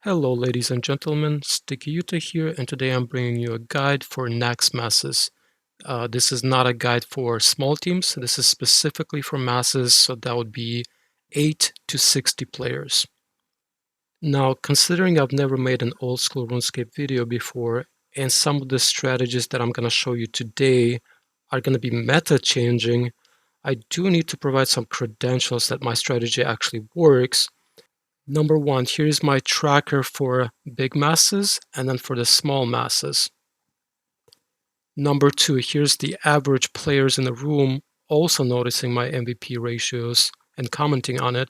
Hello ladies and gentlemen, Sticky Yuta here, and today I'm bringing you a guide for Nex masses. This is not a guide for small teams, this is specifically for masses, so that would be 8 to 60 players. Now, considering I've never made an old school RuneScape video before, and some of the strategies that I'm going to show you today are going to be meta changing, I do need to provide some credentials that my strategy actually works. Number one, here's my tracker for big masses and then for the small masses. Number two, here's the average players in the room also noticing my MVP ratios and commenting on it.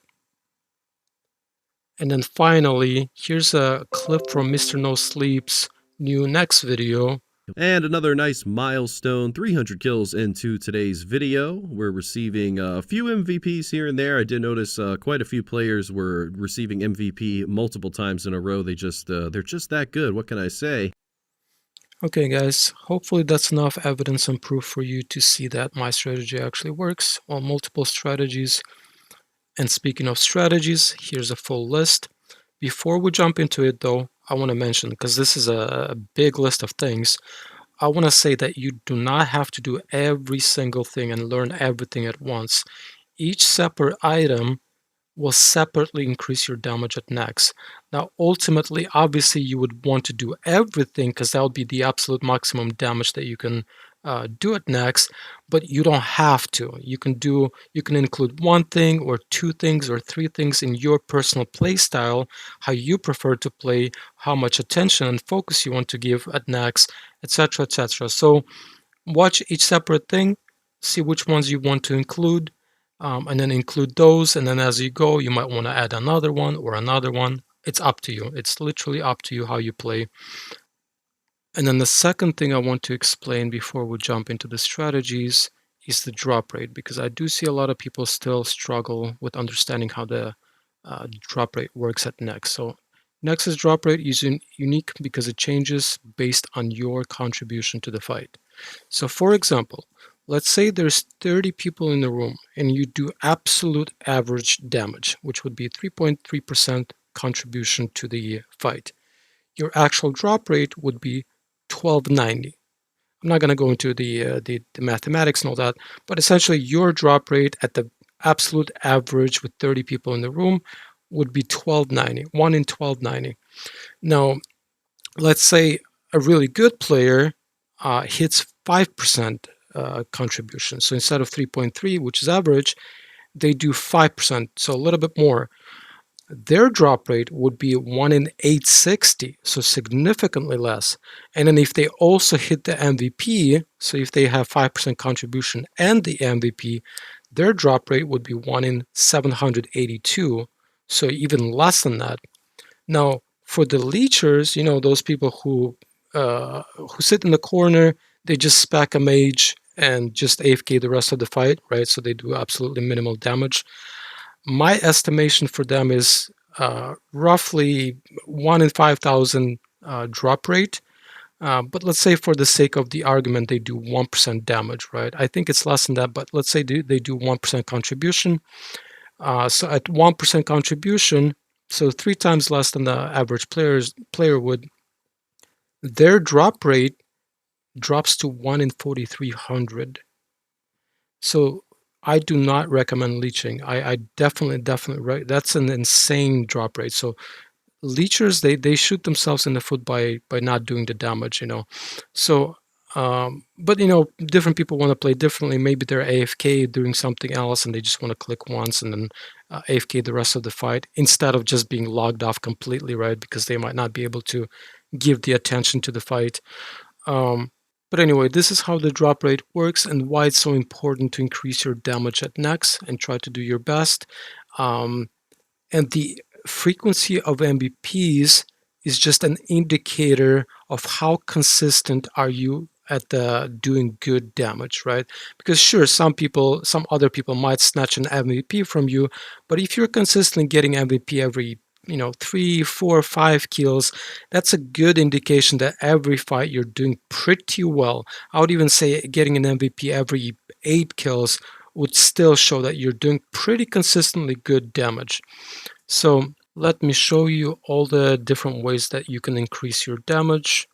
And then finally, here's a clip from Mr. No Sleep's new Nex video. And another nice milestone, 300 kills into today's video. We're receiving a few MVPs here and there. I did notice quite a few players were receiving MVP multiple times in a row. They're just that good. What can I say? Okay guys, hopefully that's enough evidence and proof for you to see that my strategy actually works on multiple strategies. And speaking of strategies, here's a full list. Before we jump into it though, I want to mention, because this is a big list of things, I want to say that you do not have to do every single thing and learn everything at once. Each separate item will separately increase your damage at Nex. Now, ultimately, obviously, you would want to do everything because that would be the absolute maximum damage that you can do at Nex, but you don't have to. You can include one thing or two things or three things in your personal play style, how you prefer to play, how much attention and focus you want to give at Nex, etc., etc. So watch each separate thing, see which ones you want to include, and then include those, and then as you go you might want to add another one or another one. It's up to you. It's literally up to you how you play. And then the second thing I want to explain before we jump into the strategies is the drop rate, because I do see a lot of people still struggle with understanding how the drop rate works at Nex. So Nex's drop rate is unique because it changes based on your contribution to the fight. So for example, let's say there's 30 people in the room and you do absolute average damage, which would be 3.3% contribution to the fight. Your actual drop rate would be 1290. I'm not going to go into the mathematics and all that, but essentially your drop rate at the absolute average with 30 people in the room would be 1290, 1 in 1290. Now, let's say a really good player hits 5% contribution. So instead of 3.3, which is average, they do 5%, so a little bit more. Their drop rate would be 1 in 860, so significantly less. And then if they also hit the MVP, so if they have 5% contribution and the MVP, their drop rate would be 1 in 782, so even less than that. Now, for the leechers, you know, those people who sit in the corner, they just spec a mage and just AFK the rest of the fight, right? So they do absolutely minimal damage. My estimation for them is roughly 1 in 5,000 drop rate. But let's say for the sake of the argument, they do 1% damage, right? I think it's less than that, but let's say they do 1% contribution. So at 1% contribution, so 3 times less than the average player would, their drop rate drops to 1 in 4,300. So I do not recommend leeching. I definitely, that's an insane drop rate. So leechers, they shoot themselves in the foot by not doing the damage, you know. So, but you know, different people want to play differently. Maybe they're AFK doing something else and they just want to click once and then AFK the rest of the fight instead of just being logged off completely, right? Because they might not be able to give the attention to the fight. But anyway, this is how the drop rate works and why it's so important to increase your damage at Nex and try to do your best. And the frequency of MVPs is just an indicator of how consistent are you at the doing good damage, right? Because sure, some other people might snatch an MVP from you, but if you're consistently getting MVP every 3, 4, 5 kills, that's a good indication that every fight you're doing pretty well. I would even say getting an MVP every 8 kills would still show that you're doing pretty consistently good damage. So let me show you all the different ways that you can increase your damage.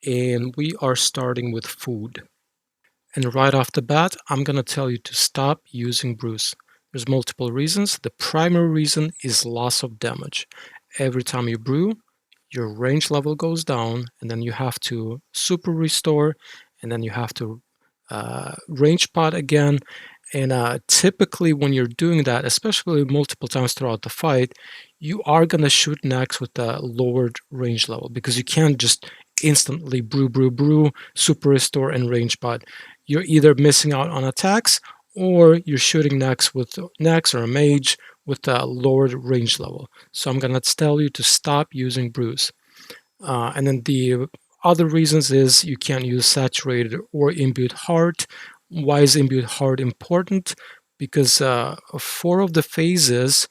And we are starting with food. And right off the bat, I'm going to tell you to stop using brews. There's multiple reasons. The primary reason is loss of damage. Every time you brew, your range level goes down, and then you have to super restore, and then you have to range pot again. And typically, when you're doing that, especially multiple times throughout the fight, you are going to shoot next with a lowered range level because you can't just instantly brew, super restore, and range pot. You're either missing out on attacks or you're shooting next with Nex or a mage with a lowered range level. So I'm going to tell you to stop using brews. And then the other reasons is you can't use saturated or imbued heart. Why is imbued heart important? Because 4 of the phases,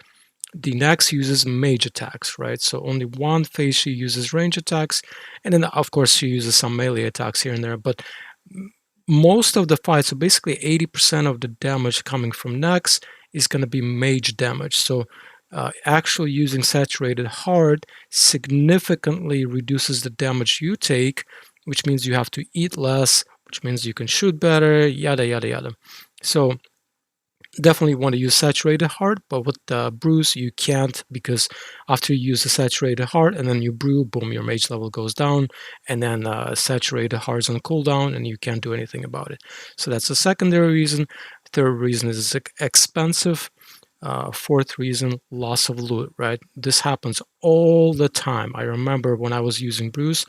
the Nex uses mage attacks, right? So only one phase she uses range attacks, and then of course she uses some melee attacks here and there. But most of the fight, so basically 80% of the damage coming from Nex is going to be mage damage. So actually using saturated heart significantly reduces the damage you take, which means you have to eat less, which means you can shoot better, yada yada yada. So definitely want to use saturated heart, but with the brews you can't, because after you use the saturated heart and then you brew, boom, your mage level goes down, and then saturated heart is on cooldown and you can't do anything about it. So that's a secondary reason. Third reason is it's expensive. Fourth reason, loss of loot, right? This happens all the time. I remember when I was using brews,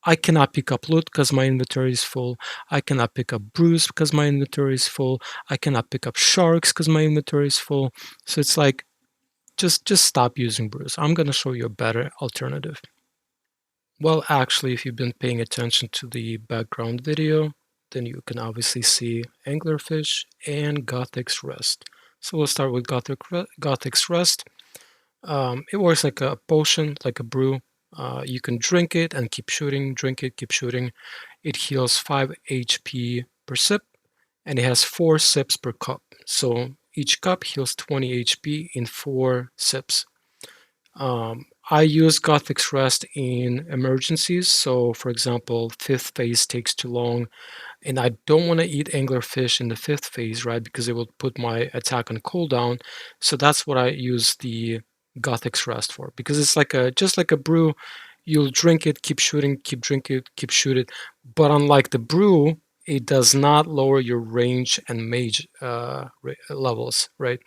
I cannot pick up loot because my inventory is full. I cannot pick up brews because my inventory is full. I cannot pick up sharks because my inventory is full. So it's like, just stop using brews. I'm going to show you a better alternative. Well, actually, if you've been paying attention to the background video, then you can obviously see anglerfish and Gothic's Rest. So we'll start with Gothic's Rest. It works like a potion, like a brew. You can drink it and keep shooting, drink it, keep shooting. It heals 5 HP per sip, and it has 4 sips per cup. So each cup heals 20 HP in 4 sips. I use Gothic's Rest in emergencies. So, for example, 5th phase takes too long, and I don't want to eat anglerfish in the 5th phase, right? Because it will put my attack on cooldown. So that's what I use the Gothic's Rest for, because it's like just like a brew. You'll drink it, keep shooting, keep drink it, keep shoot it. But unlike the brew, it does not lower your range and mage levels, right?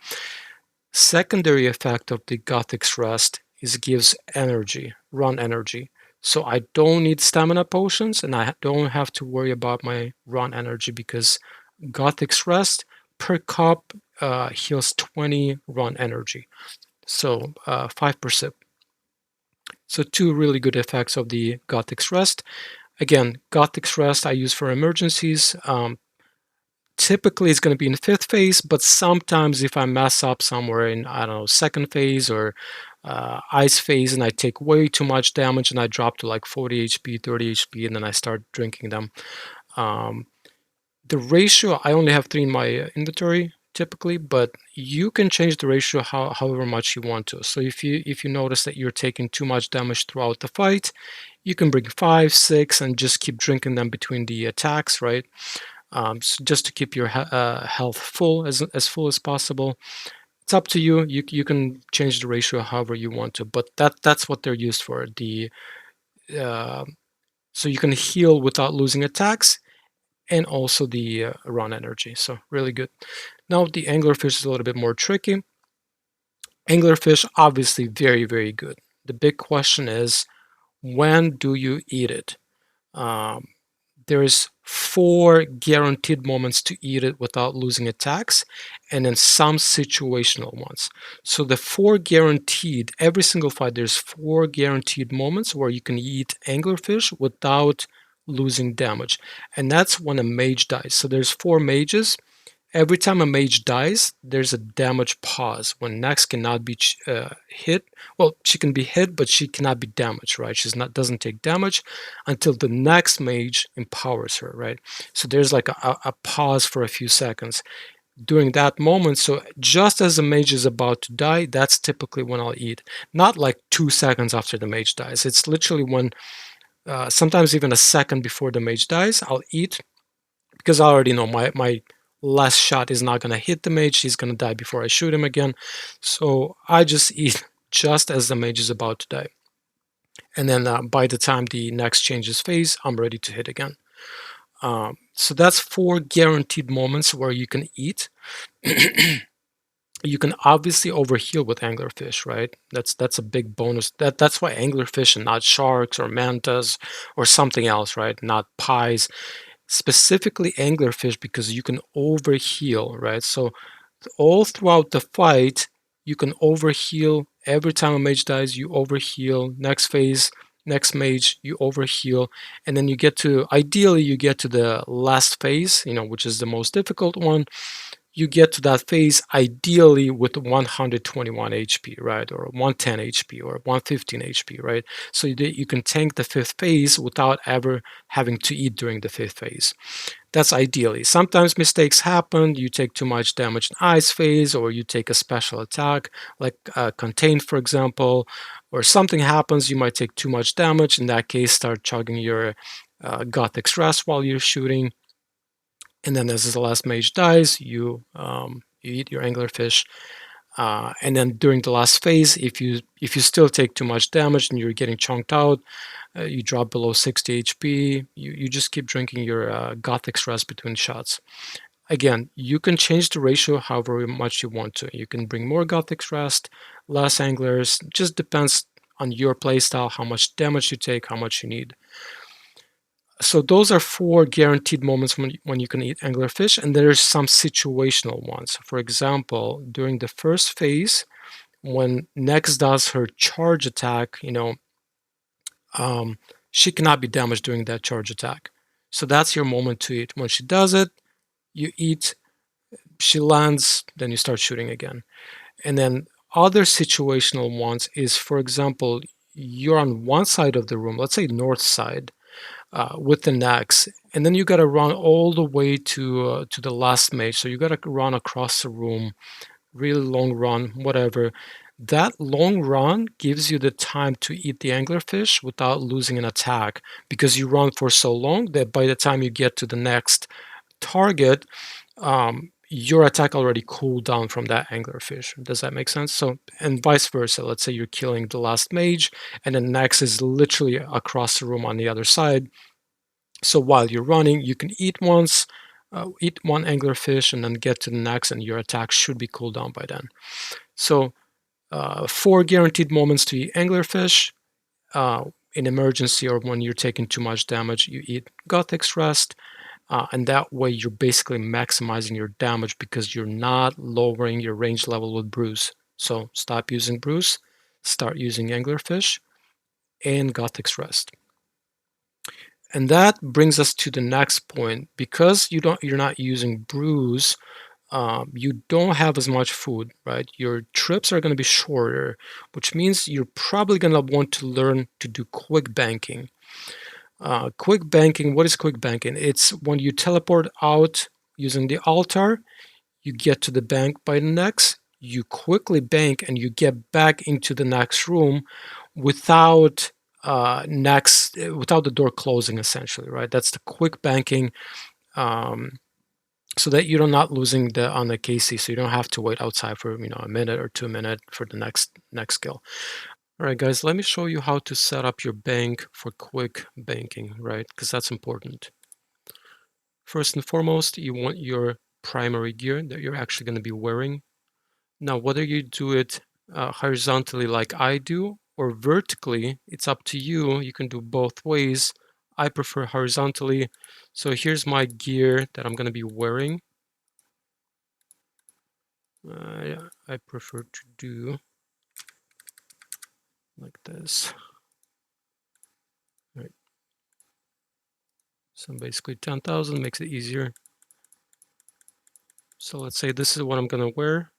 Secondary effect of the Gothic's Rest is it gives energy, run energy. So I don't need stamina potions and I don't have to worry about my run energy because Gothic's Rest per cup heals 20 run energy. So 5 per sip. So 2 really good effects of the Gothic's Rest. Again, Gothic's Rest I use for emergencies. Typically it's going to be in 5th phase, but sometimes if I mess up somewhere in, I don't know, 2nd phase or ice phase and I take way too much damage and I drop to like 40 HP, 30 HP, and then I start drinking them. The ratio, I only have 3 in my inventory typically, but you can change the ratio however much you want to. So if you notice that you're taking too much damage throughout the fight, you can bring 5, 6, and just keep drinking them between the attacks, right? So just to keep your health full, as full as possible. It's up to you. You can change the ratio however you want to, but that's what they're used for. So you can heal without losing attacks, and also the run energy. So really good. Now the anglerfish is a little bit more tricky. Anglerfish, obviously very, very good. The big question is, when do you eat it? Um, there's 4 guaranteed moments to eat it without losing attacks, and then some situational ones. So the 4 guaranteed, every single fight, there's 4 guaranteed moments where you can eat anglerfish without losing damage. And that's when a mage dies. So there's 4 mages. Every time a mage dies, there's a damage pause when Nex cannot be hit. Well, she can be hit, but she cannot be damaged, right? She's not doesn't take damage until the next mage empowers her, right? So there's like a pause for a few seconds. during that moment. So just as the mage is about to die, that's typically when I'll eat. Not like 2 seconds after the mage dies. It's literally when, sometimes even a second before the mage dies, I'll eat, because I already know my last shot is not going to hit the mage. He's going to die before I shoot him again. So I just eat just as the mage is about to die. And then by the time the next changes phase, I'm ready to hit again. So that's 4 guaranteed moments where you can eat. You can obviously overheal with anglerfish, right? That's a big bonus. That's why anglerfish and not sharks or mantas or something else, right? Not pies. Specifically anglerfish, because you can overheal, right? So all throughout the fight, you can overheal. Every time a mage dies, you overheal. Next phase, next mage, you overheal. And then you get to, ideally, you get to the last phase, which is the most difficult one. You get to that phase ideally with 121 HP, right? Or 110 HP or 115 HP, right? So you can tank the 5th phase without ever having to eat during the 5th phase. That's ideally. Sometimes mistakes happen. You take too much damage in ice phase, or you take a special attack like contain, for example, or something happens. You might take too much damage. In that case, start chugging your Gothic Stress while you're shooting. And then as the last mage dies, you eat your anglerfish. And then during the last phase, if you still take too much damage and you're getting chunked out, you drop below 60 HP. You just keep drinking your Gothic Stress between shots. Again, you can change the ratio however much you want to. You can bring more Gothic Stress, less anglers. Just depends on your playstyle, how much damage you take, how much you need. So those are 4 guaranteed moments when you can eat anglerfish, and there's some situational ones. For example, during the first phase, when Nex does her charge attack, she cannot be damaged during that charge attack. So that's your moment to eat. When she does it, you eat, she lands, then you start shooting again. And then other situational ones is, for example, you're on one side of the room, let's say north side, with the Nex, and then you got to run all the way to the last mage. So you got to run across the room, really long run, whatever. That long run gives you the time to eat the anglerfish without losing an attack, because you run for so long that by the time you get to the next target, your attack already cooled down from that anglerfish. Does that make sense? So, and vice versa. Let's say you're killing the last mage, and the next is literally across the room on the other side. So while you're running, you can eat once, eat one anglerfish, and then get to the next, and your attack should be cooled down by then. So 4 guaranteed moments to eat anglerfish. In emergency or when you're taking too much damage, you eat Gothic Stress, and that way you're basically maximizing your damage because you're not lowering your range level with Bruise. So stop using Bruise, start using anglerfish and Gothic Stress. And that brings us to the next point. Because you're not using Bruise, you don't have as much food, right? Your trips are going to be shorter, which means you're probably going to want to learn to do quick banking. Quick banking, what is quick banking? It's when you teleport out using the altar, you get to the bank by the next, you quickly bank and you get back into the next room without without the door closing, essentially, right? That's the quick banking. So that you're not losing on the KC, so you don't have to wait outside for a minute or 2 minutes for the next skill. All right, guys, let me show you how to set up your bank for quick banking, right? Because that's important. First and foremost, you want your primary gear that you're actually going to be wearing. Now, whether you do it horizontally like I do or vertically, it's up to you. You can do both ways. I prefer horizontally. So here's my gear that I'm going to be wearing. I prefer to do like this. Right. So basically 10,000 makes it easier. So let's say this is what I'm going to wear.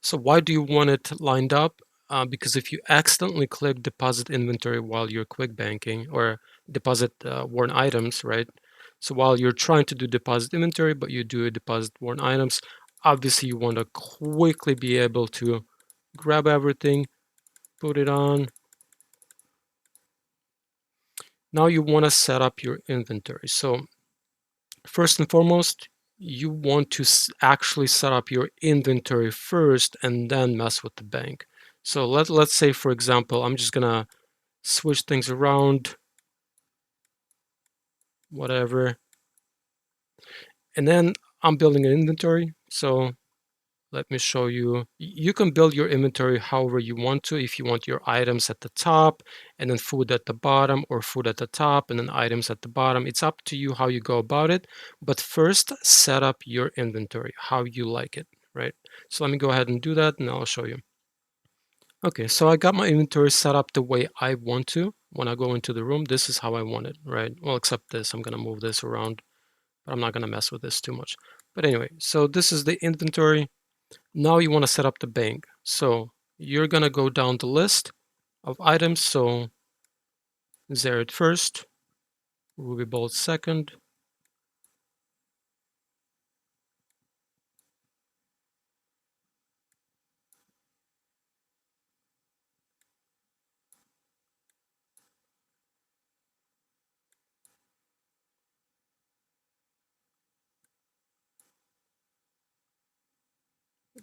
So why do you want it lined up? Because if you accidentally click deposit inventory while you're quick banking or deposit worn items, right? So while you're trying to do deposit inventory, but you do a deposit worn items, obviously you want to quickly be able to grab everything, put it on. Now you want to set up your inventory. So first and foremost, you want to actually set up your inventory first and then mess with the bank. So let's say, for example, I'm just gonna switch things around, whatever, and then I'm building an inventory. So let me show you. You can build your inventory however you want to. If you want your items at the top and then food at the bottom, or food at the top and then items at the bottom, it's up to you how you go about it. But first, set up your inventory how you like it, right? So let me go ahead and do that and I'll show you. Okay, so I got my inventory set up the way I want to. When I go into the room, this is how I want it, right? Well, except this, I'm gonna move this around, but I'm not gonna mess with this too much. But anyway, so this is the inventory. Now you want to set up the bank. So you're going to go down the list of items. So Xerath first, Ruby Bolt second,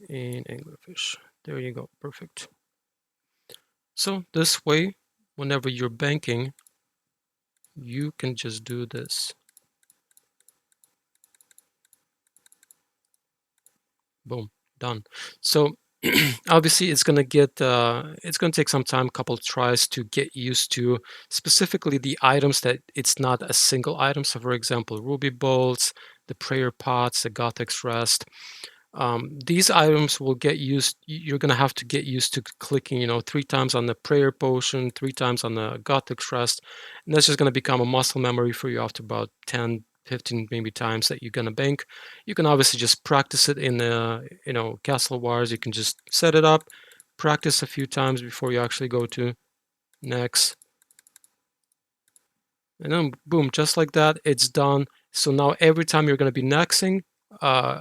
and Anglerfish. There you go. Perfect. So this way, whenever you're banking, you can just do this. Boom, done. So obviously it's going to take some time, a couple of tries to get used to specifically the items that it's not a single item. So for example, Ruby Bolts, the Prayer Pots, the Gothic's Rest. These items will get used. You're going to have to get used to clicking, 3 times on the Prayer Potion, 3 times on the Gothic's Rest, and that's just going to become a muscle memory for you after about 10, 15 maybe times that you're going to bank. You can obviously just practice it in the, Castle Wars. You can just set it up, practice a few times before you actually go to Nex, and then boom, just like that, it's done. So now every time you're going to be nexing, uh,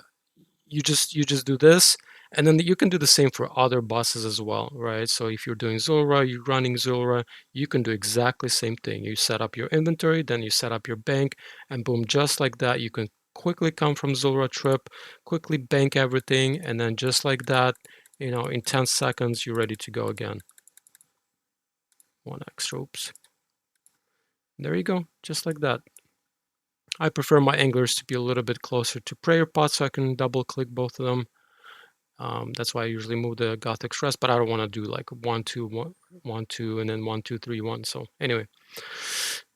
you just do this, and then you can do the same for other bosses as well, right? So if you're doing Zulrah, you're running Zulrah, you can do exactly the same thing. You set up your inventory, then you set up your bank, and boom, just like that, you can quickly come from Zulrah trip, quickly bank everything, and then just like that, in 10 seconds, you're ready to go again. One extra, oops. There you go, just like that. I prefer my anglers to be a little bit closer to prayer pots so I can double click both of them. That's why I usually move the Gothic Stress, but I don't want to do like 1, 2, 1, 1, 2, and then 1, 2, 3, 1. So anyway,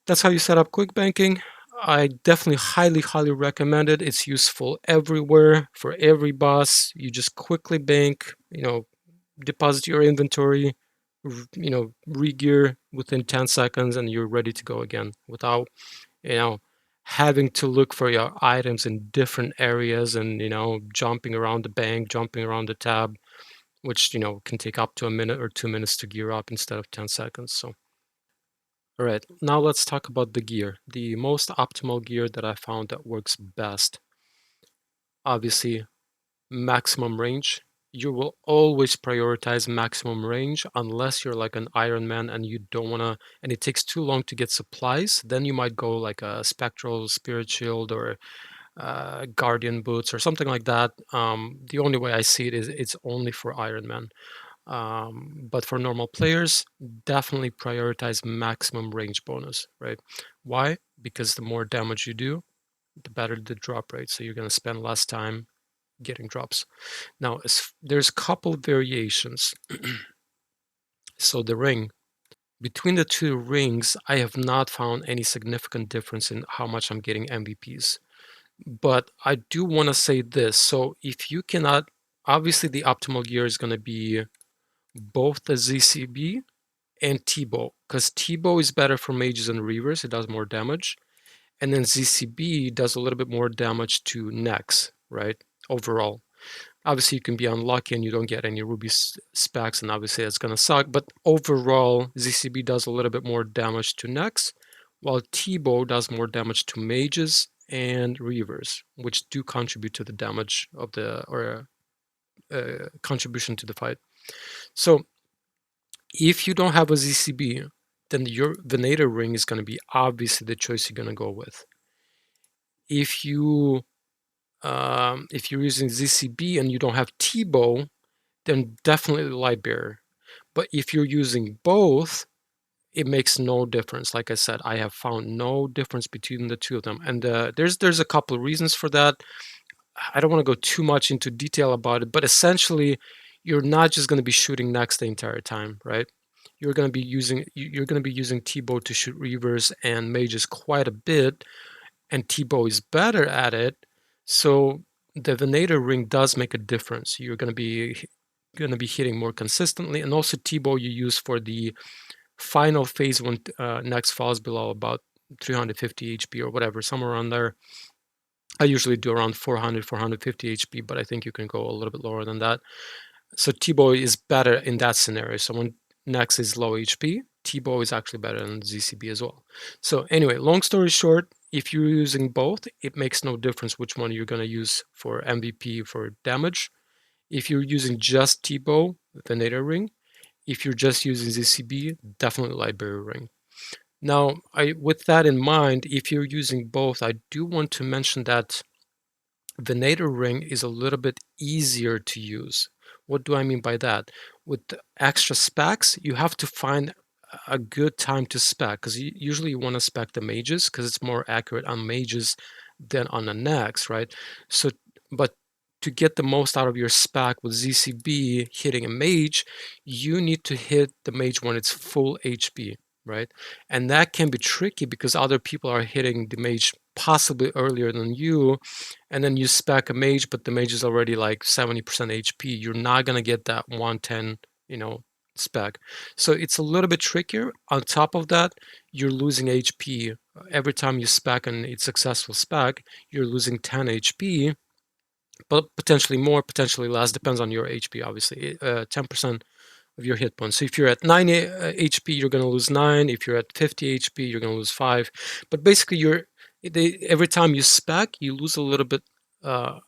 that's how you set up quick banking. I definitely highly recommend it. It's useful everywhere for every boss. You just quickly bank, deposit your inventory, re-gear within 10 seconds, and you're ready to go again without, you know, having to look for your items in different areas and, jumping around the bank, jumping around the tab, which, can take up to a minute or 2 minutes to gear up instead of 10 seconds. So, all right, now let's talk about the gear. The most optimal gear that I found that works best. Obviously, maximum range. You will always prioritize maximum range unless you're like an Iron Man and you don't want to, and it takes too long to get supplies. Then you might go like a Spectral Spirit Shield or Guardian Boots or something like that. The only way I see it is it's only for Iron Man. But for normal players, definitely prioritize maximum range bonus, right? Why? Because the more damage you do, the better the drop rate. So you're going to spend less time getting drops. Now, there's a couple variations. So the ring, between the two rings, I have not found any significant difference in how much I'm getting MVPs. But I do want to say this. So if you cannot, obviously the optimal gear is going to be both the ZCB and T-Bow, because T-Bow is better for mages and reavers. It does more damage. And then ZCB does a little bit more damage to Nex, right? Overall. Obviously, you can be unlucky and you don't get any ruby specs, and obviously that's going to suck. But overall, ZCB does a little bit more damage to Nex, while T-Bow does more damage to mages and Reavers, which do contribute to the damage of the, or contribution to the fight. So if you don't have a ZCB, then your Venator ring is going to be obviously the choice you're going to go with. If you're using ZCB and you don't have T-bow, then definitely Light Bearer. But if you're using both, it makes no difference. Like I said, I have found no difference between the two of them, and there's a couple of reasons for that. I don't want to go too much into detail about it, but essentially, you're not just going to be shooting Nex the entire time, right? You're going to be using T-bow to shoot Reavers and mages quite a bit, and T-bow is better at it. So the Venator ring does make a difference. You're going to be hitting more consistently, and also T-bow you use for the final phase when Nex falls below about 350 HP or whatever, somewhere around there. I usually do around 400, 450 HP, but I think you can go a little bit lower than that. So T-bow is better in that scenario. So when Nex is low HP, T-bow is actually better than ZCB as well. So anyway, long story short, if you're using both, it makes no difference which one you're going to use for MVP for damage. If you're using just T-bow, Venator ring. If you're just using ZCB, definitely Library ring. Now, with that in mind, if you're using both, I do want to mention that Venator ring is a little bit easier to use. What do I mean by that? With the extra specs, you have to find a good time to spec, because usually you want to spec the mages because it's more accurate on mages than on the Nex, right? So, but to get the most out of your spec with ZCB hitting a mage, you need to hit the mage when it's full HP, right? And that can be tricky because other people are hitting the mage possibly earlier than you, and then you spec a mage, but the mage is already like 70% HP. You're not gonna get that 110, spec. So it's a little bit trickier. On top of that, you're losing HP every time you spec and it's successful spec. You're losing 10 HP, but potentially more, potentially less. Depends on your HP, obviously. 10% of your hit points. So if you're at 9 HP, you're going to lose 9. If you're at 50 HP, you're going to lose 5. But basically, every time you spec, you lose a little bit of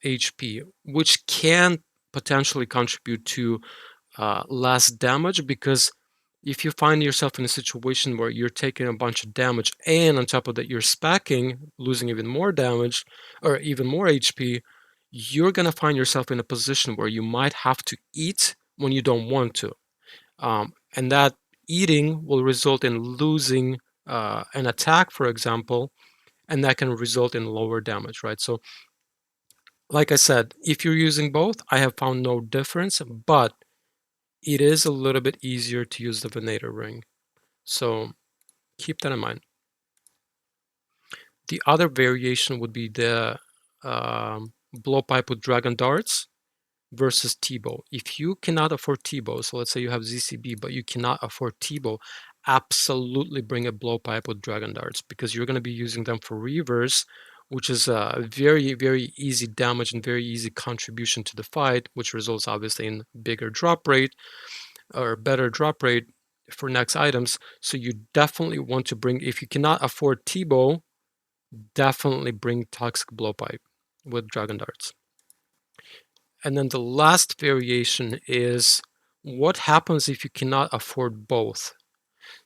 HP, which can potentially contribute to less damage, because if you find yourself in a situation where you're taking a bunch of damage and on top of that you're specking, losing even more damage or even more HP, you're going to find yourself in a position where you might have to eat when you don't want to. And that eating will result in losing an attack, for example, and that can result in lower damage, right? So, like I said, if you're using both, I have found no difference, but it is a little bit easier to use the Venator ring. So keep that in mind. The other variation would be the blowpipe with dragon darts versus T-bow. If you cannot afford T-bow, so let's say you have ZCB, but you cannot afford T-bow, absolutely bring a blowpipe with dragon darts, because you're going to be using them for Reavers, which is a very, very easy damage and very easy contribution to the fight, which results obviously in bigger drop rate or better drop rate for next items. So you definitely want to bring, if you cannot afford T-bow, definitely bring Toxic Blowpipe with Dragon Darts. And then the last variation is what happens if you cannot afford both.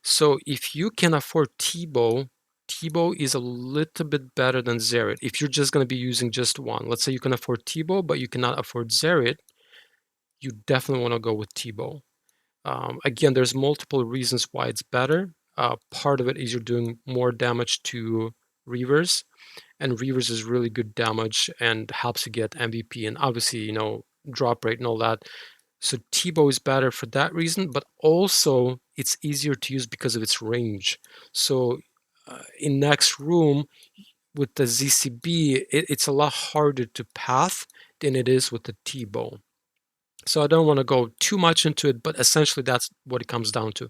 So if you can afford T-bow, T-bow is a little bit better than Zerit. If you're just going to be using just one, let's say you can afford T-bow, but you cannot afford Zerit, you definitely want to go with T-bow. Again, there's multiple reasons why it's better. Part of it is you're doing more damage to Reavers, and Reavers is really good damage and helps you get MVP, and obviously, drop rate and all that. So T-bow is better for that reason, but also it's easier to use because of its range. So in next room with the ZCB, it's a lot harder to path than it is with the T-bow. So I don't want to go too much into it, but essentially that's what it comes down to.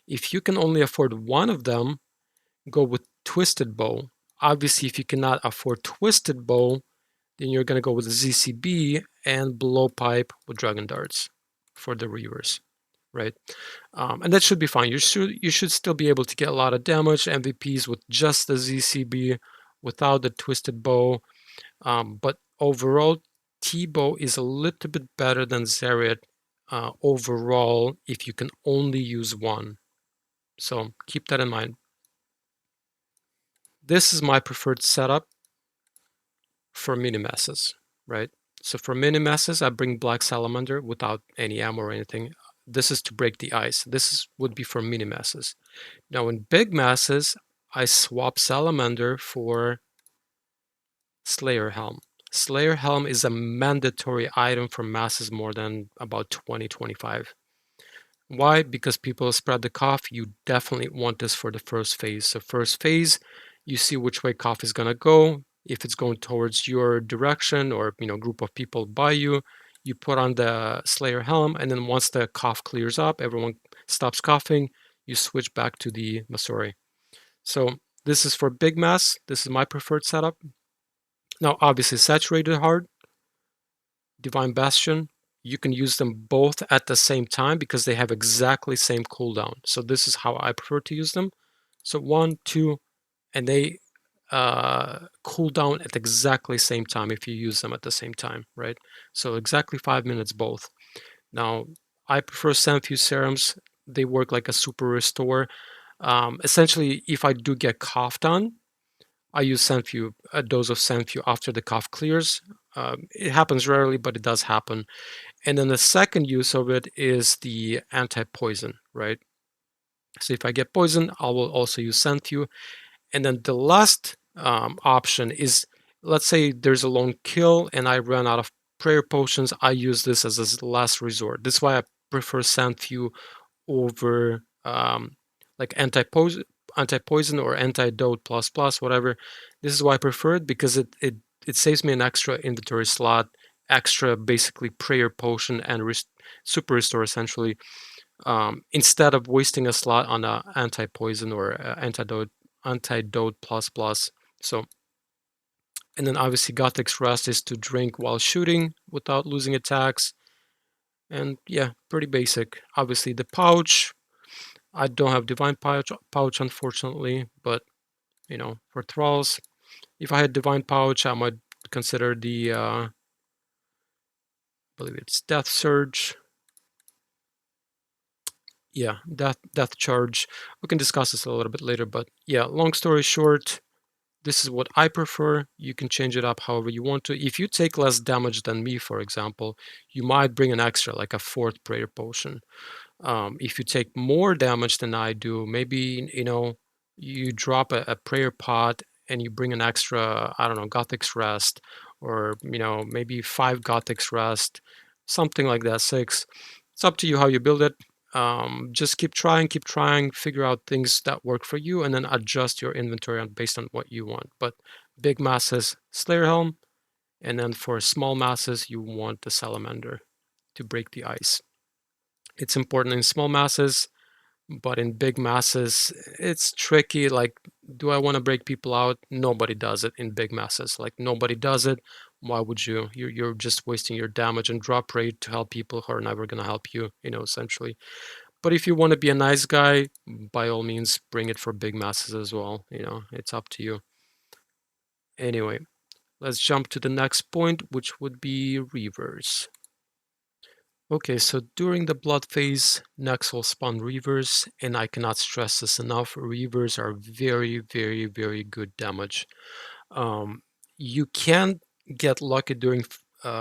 If you can only afford one of them, go with Twisted Bow. Obviously, if you cannot afford Twisted Bow, then you're going to go with the ZCB and Blowpipe with Dragon Darts for the Reavers, right? And that should be fine. You should still be able to get a lot of damage MVPs with just the ZCB without the twisted bow. But overall, T-bow is a little bit better than Zeriat overall if you can only use one. So keep that in mind. This is my preferred setup for mini masses, right? So for mini masses, I bring Black Salamander without any ammo or anything. This is to break the ice. Would be for mini masses. Now in big masses, I swap Salamander for Slayer Helm. Slayer Helm is a mandatory item for masses more than about 20-25. Why? Because people spread the cough. You definitely want this for the first phase. So first phase, you see which way cough is going to go. If it's going towards your direction or group of people by you, you put on the Slayer Helm, and then once the cough clears up, everyone stops coughing, you switch back to the Masori. So this is for big mass. This is my preferred setup. Now, obviously, Saturated Heart, Divine Bastion, you can use them both at the same time because they have exactly same cooldown. So this is how I prefer to use them. So 1, 2, and they cool down at exactly same time if you use them at the same time, right? So exactly 5 minutes both. Now, I prefer Sanfew serums. They work like a super restore. Essentially, if I do get coughed on, I use Sanfew, a dose of Sanfew after the cough clears. It happens rarely, but it does happen. And then the second use of it is the anti-poison, right? So if I get poison, I will also use Sanfew. And then the last option is, let's say there's a lone kill and I run out of prayer potions. I use this as a last resort. This is why I prefer Sanfew over like anti-poison or antidote plus plus, whatever. This is why I prefer it, because it saves me an extra inventory slot, extra basically prayer potion and super restore essentially, instead of wasting a slot on a anti-poison or antidote plus plus. So, and then obviously Gothic's Rest is to drink while shooting without losing attacks. And yeah, pretty basic. Obviously the pouch, I don't have Divine Pouch unfortunately, but for Thralls, if I had Divine Pouch, I might consider the, I believe it's Death Surge. Yeah, Death Charge. We can discuss this a little bit later, but yeah, long story short, this is what I prefer. You can change it up however you want to. If you take less damage than me, for example, you might bring an extra, like a fourth Prayer Potion. If you take more damage than I do, maybe you drop a prayer pot and you bring an extra, I don't know, Gothic's Rest, or maybe 5 Gothic's Rest, something like that, 6. It's up to you how you build it. Just keep trying, figure out things that work for you, and then adjust your inventory based on what you want. But big masses, Slayer Helm, and then for small masses, you want the Salamander to break the ice. It's important in small masses, but in big masses, it's tricky. Like, do I want to break people out? Nobody does it in big masses. Like, nobody does it. Why would you? You're just wasting your damage and drop rate to help people who are never going to help you, essentially. But if you want to be a nice guy, by all means, bring it for big masses as well. It's up to you. Anyway, let's jump to the next point, which would be Reavers. Okay, so during the blood phase, Nex will spawn Reavers, and I cannot stress this enough. Reavers are very, very, very good damage. You can get lucky during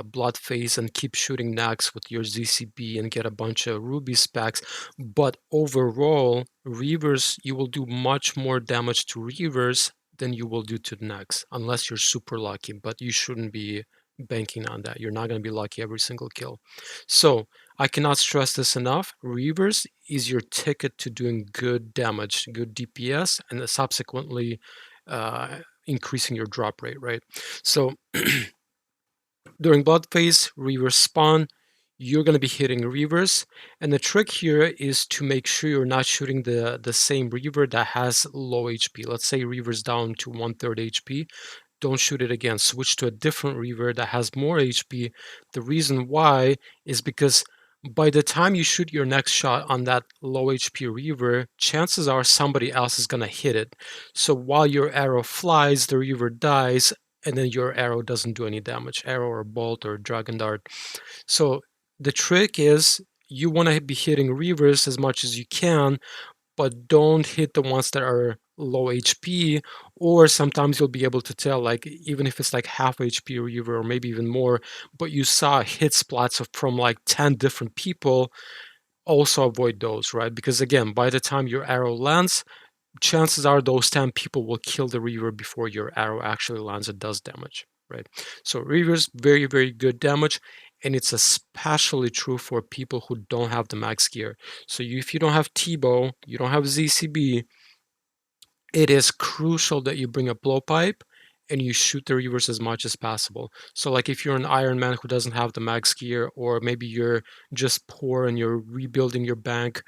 blood phase and keep shooting Nex with your ZCB and get a bunch of ruby specs, but overall, Reavers, you will do much more damage to Reavers than you will do to Nex, unless you're super lucky, but you shouldn't be banking on that. You're not going to be lucky every single kill. So I cannot stress this enough. Reavers is your ticket to doing good damage, good DPS, and subsequently increasing your drop rate, right? So during blood phase, Reavers spawn. You're going to be hitting Reavers, and the trick here is to make sure you're not shooting the same Reaver that has low HP. Let's say Reaver's down to 1/3 HP. Don't shoot it again. Switch to a different Reaver that has more HP. The reason why is because by the time you shoot your next shot on that low HP Reaver, chances are somebody else is going to hit it. So while your arrow flies, the Reaver dies, and then your arrow doesn't do any damage. Arrow or bolt or dragon dart. So the trick is you want to be hitting Reavers as much as you can, but don't hit the ones that are low HP, or sometimes you'll be able to tell, like, even if it's like half HP Reaver or maybe even more, but you saw hit splats from like 10 different people. Also avoid those, right? Because again, by the time your arrow lands, chances are those 10 people will kill the Reaver before your arrow actually lands and does damage, right? So Reavers, very, very good damage, and it's especially true for people who don't have the max gear. So if you don't have T-bow, you don't have ZCB, it is crucial that you bring a blowpipe and you shoot the Reavers as much as possible. So like if you're an Iron Man who doesn't have the max gear, or maybe you're just poor and you're rebuilding your bank,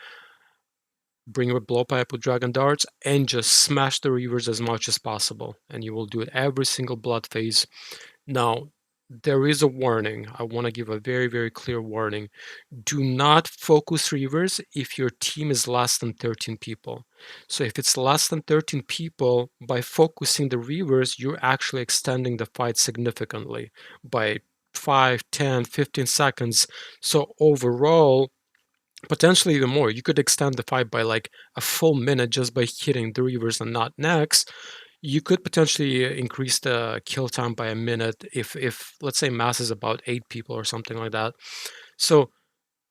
bring a blowpipe with dragon darts and just smash the Reavers as much as possible. And you will do it every single blood phase. Now, there is a warning. I want to give a very, very clear warning. Do not focus Reavers if your team is less than 13 people. So if it's less than 13 people, by focusing the Reavers, you're actually extending the fight significantly by 5, 10, 15 seconds. So overall, potentially even more. You could extend the fight by like a full minute just by hitting the Reavers and not Nex. You could potentially increase the kill time by a minute if let's say mass is about 8 people or something like that. So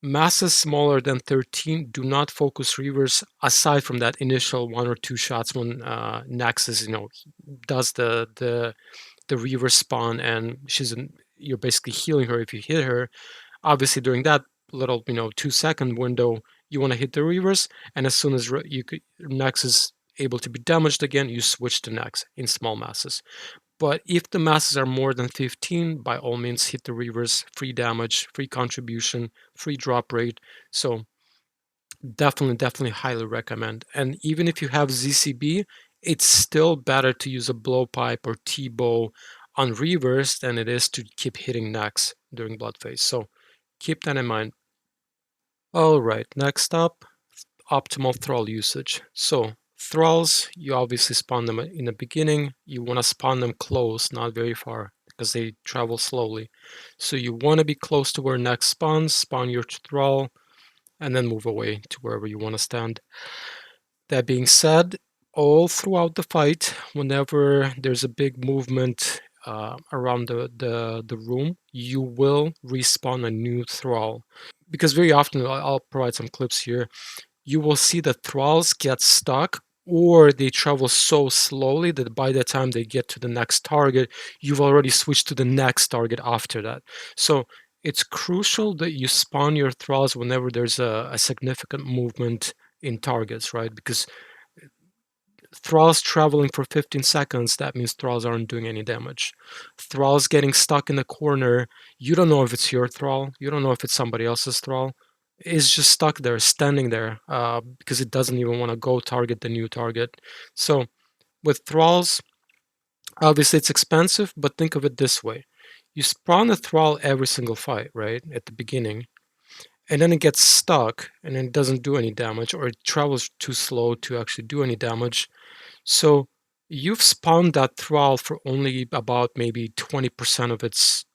masses smaller than 13 do not focus Reavers aside from that initial 1 or 2 shots when Nex is, does the Reaver spawn and you're basically healing her if you hit her. Obviously, during that little 2-second window, you want to hit the Reavers, and as soon as Nex is able to be damaged again, you switch to Nex in small masses. But if the masses are more than 15, by all means hit the Reavers. Free damage, free contribution, free drop rate. So definitely highly recommend. And even if you have ZCB, it's still better to use a blowpipe or T-bow on Reavers than it is to keep hitting Nex during blood phase. So keep that in mind. All right, next up, optimal Thrall usage. So Thralls, you obviously spawn them in the beginning. You want to spawn them close, not very far, because they travel slowly. So you want to be close to where Nex spawns, spawn your Thrall, and then move away to wherever you want to stand. That being said, all throughout the fight, whenever there's a big movement around the room, you will respawn a new Thrall. Because very often, I'll provide some clips here, you will see the Thralls get stuck or they travel so slowly that by the time they get to the next target, you've already switched to the next target after that. So it's crucial that you spawn your Thralls whenever there's a significant movement in targets, right? Because Thralls traveling for 15 seconds, that means Thralls aren't doing any damage. Thralls getting stuck in the corner, you don't know if it's your Thrall, you don't know if it's somebody else's Thrall. It's just stuck there, standing there, because it doesn't even want to go target the new target. So with Thralls, obviously it's expensive, but think of it this way. You spawn a Thrall every single fight, right, at the beginning, and then it gets stuck, and then it doesn't do any damage, or it travels too slow to actually do any damage. So you've spawned that Thrall for only about maybe 20% of its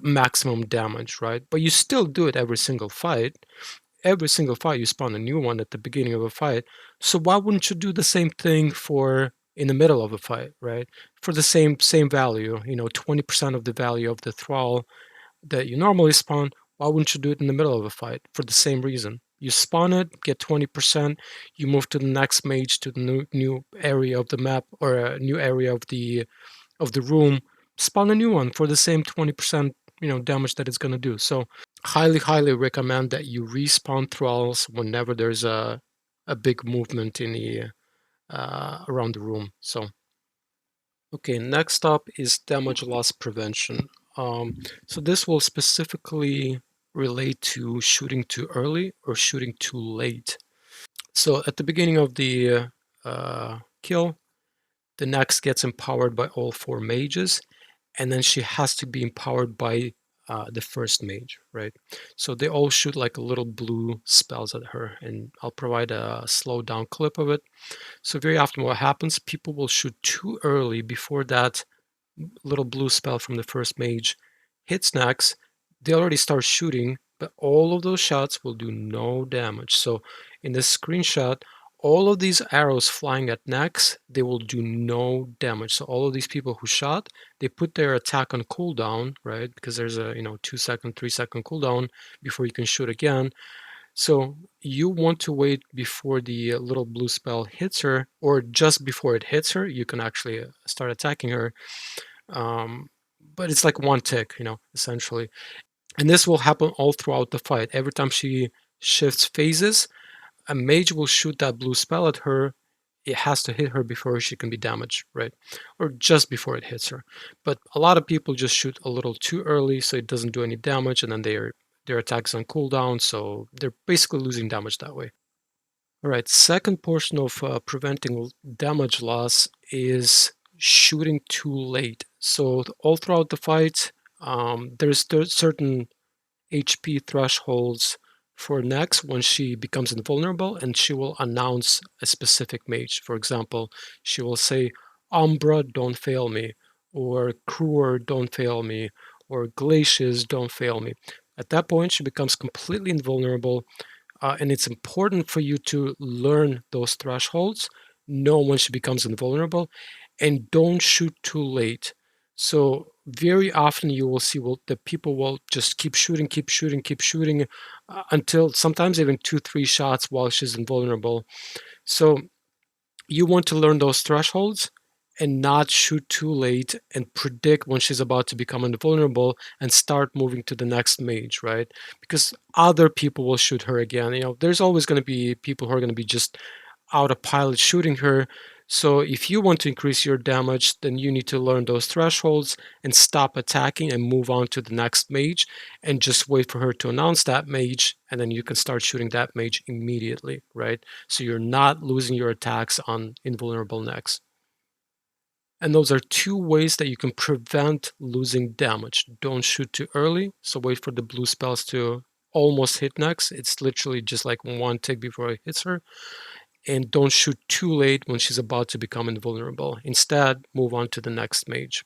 maximum damage, right? But you still do it every single fight. Every single fight you spawn a new one at the beginning of a fight. So why wouldn't you do the same thing for in the middle of a fight, right? For the same value, 20% of the value of the Thrall that you normally spawn, why wouldn't you do it in the middle of a fight for the same reason? You spawn it, get 20%, you move to the next mage to the new area of the map or a new area of the room, spawn a new one for the same 20% damage that it's going to do. So highly recommend that you respawn Thralls whenever there's a big movement in the around the room. So okay, next up is damage loss prevention. So this will specifically relate to shooting too early or shooting too late. So at the beginning of the kill, the Nex gets empowered by all 4 mages, and then she has to be empowered by the first mage, right? So they all shoot like little blue spells at her, and I'll provide a slowed down clip of it. So very often what happens, people will shoot too early before that little blue spell from the first mage hits Nex. They already start shooting, but all of those shots will do no damage. So in this screenshot, all of these arrows flying at Nex, they will do no damage. So all of these people who shot, they put their attack on cooldown, right? Because there's a 2-second, 3-second cooldown before you can shoot again. So you want to wait before the little blue spell hits her, or just before it hits her, you can actually start attacking her. But it's like one tick, essentially. And this will happen all throughout the fight. Every time she shifts phases, a mage will shoot that blue spell at her. It has to hit her before she can be damaged, right? Or just before it hits her. But a lot of people just shoot a little too early, so it doesn't do any damage, and then their attacks on cooldown, so they're basically losing damage that way. All right, second portion of preventing damage loss is shooting too late. So all throughout the fight, there's certain HP thresholds for Nex when she becomes invulnerable, and she will announce a specific mage. For example, she will say, Umbra, don't fail me, or Kruer, don't fail me, or Glacius, don't fail me. At that point, she becomes completely invulnerable, and it's important for you to learn those thresholds, know when she becomes invulnerable, and don't shoot too late. So very often you will see the people will just keep shooting, keep shooting, keep shooting until sometimes even 2-3 shots while she's invulnerable. So you want to learn those thresholds and not shoot too late and predict when she's about to become invulnerable and start moving to the next mage, right? Because other people will shoot her again. There's always going to be people who are going to be just out of pilot shooting her. So if you want to increase your damage, then you need to learn those thresholds and stop attacking and move on to the next mage and just wait for her to announce that mage, and then you can start shooting that mage immediately, right? So you're not losing your attacks on invulnerable Nex. And those are two ways that you can prevent losing damage. Don't shoot too early, so wait for the blue spells to almost hit Nex. It's literally just like one tick before it hits her. And don't shoot too late when she's about to become invulnerable. Instead, move on to the next mage.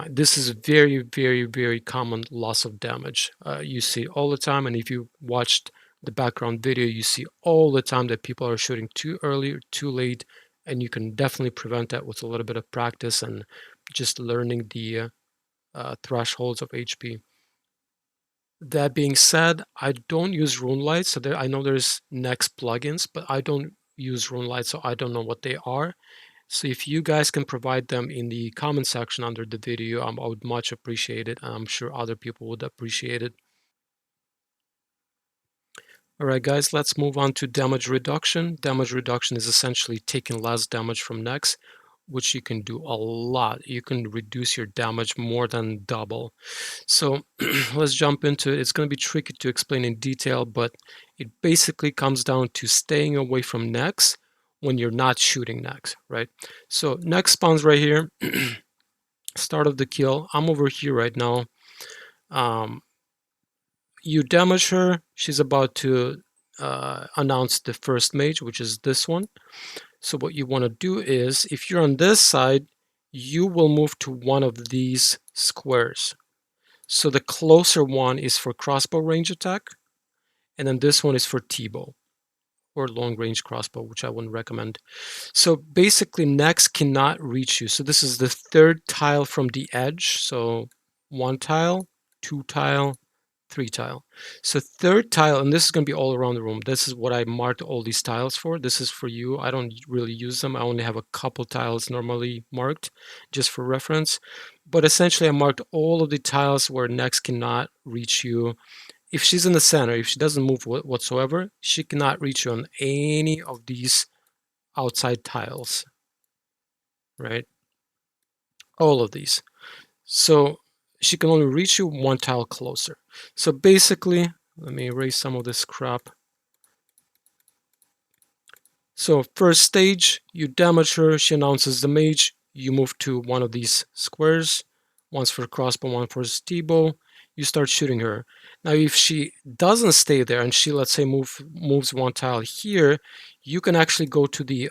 This is very, very, very common loss of damage. You see all the time, and if you watched the background video, you see all the time that people are shooting too early or too late, and you can definitely prevent that with a little bit of practice and just learning the thresholds of HP. That being said, I don't use rune lights, so I know there's Nex plugins, but I don't use rune lights, so I don't know what they are. So if you guys can provide them in the comment section under the video, I would much appreciate it. I'm sure other people would appreciate it. All right, guys, let's move on to damage reduction. Damage reduction is essentially taking less damage from Nex, which you can do a lot. You can reduce your damage more than double. So let's jump into it. It's going to be tricky to explain in detail, but it basically comes down to staying away from Nex when you're not shooting Nex, right? So Nex spawns right here, start of the kill. I'm over here right now. You damage her. She's about to announce the first mage, which is this one. So what you want to do is, if you're on this side, you will move to one of these squares. So the closer one is for crossbow range attack, and then this one is for T-bow or long range crossbow, which I wouldn't recommend. So basically Nex cannot reach you. So this is the third tile from the edge. So 1 tile, 2 tile, 3 tile. So third tile, and this is going to be all around the room. This is what I marked all these tiles for. This is for you. I don't really use them. I only have a couple tiles normally marked just for reference. But essentially I marked all of the tiles where Nex cannot reach you. If she's in the center, if she doesn't move whatsoever, she cannot reach you on any of these outside tiles, right? All of these. So she can only reach you 1 tile closer. So basically, let me erase some of this crap. So first stage, you damage her, she announces the mage, you move to one of these squares, one's for crossbow, one for T-bow. you start shooting her. Now, if she doesn't stay there and she, let's say, moves one tile here, you can actually go to the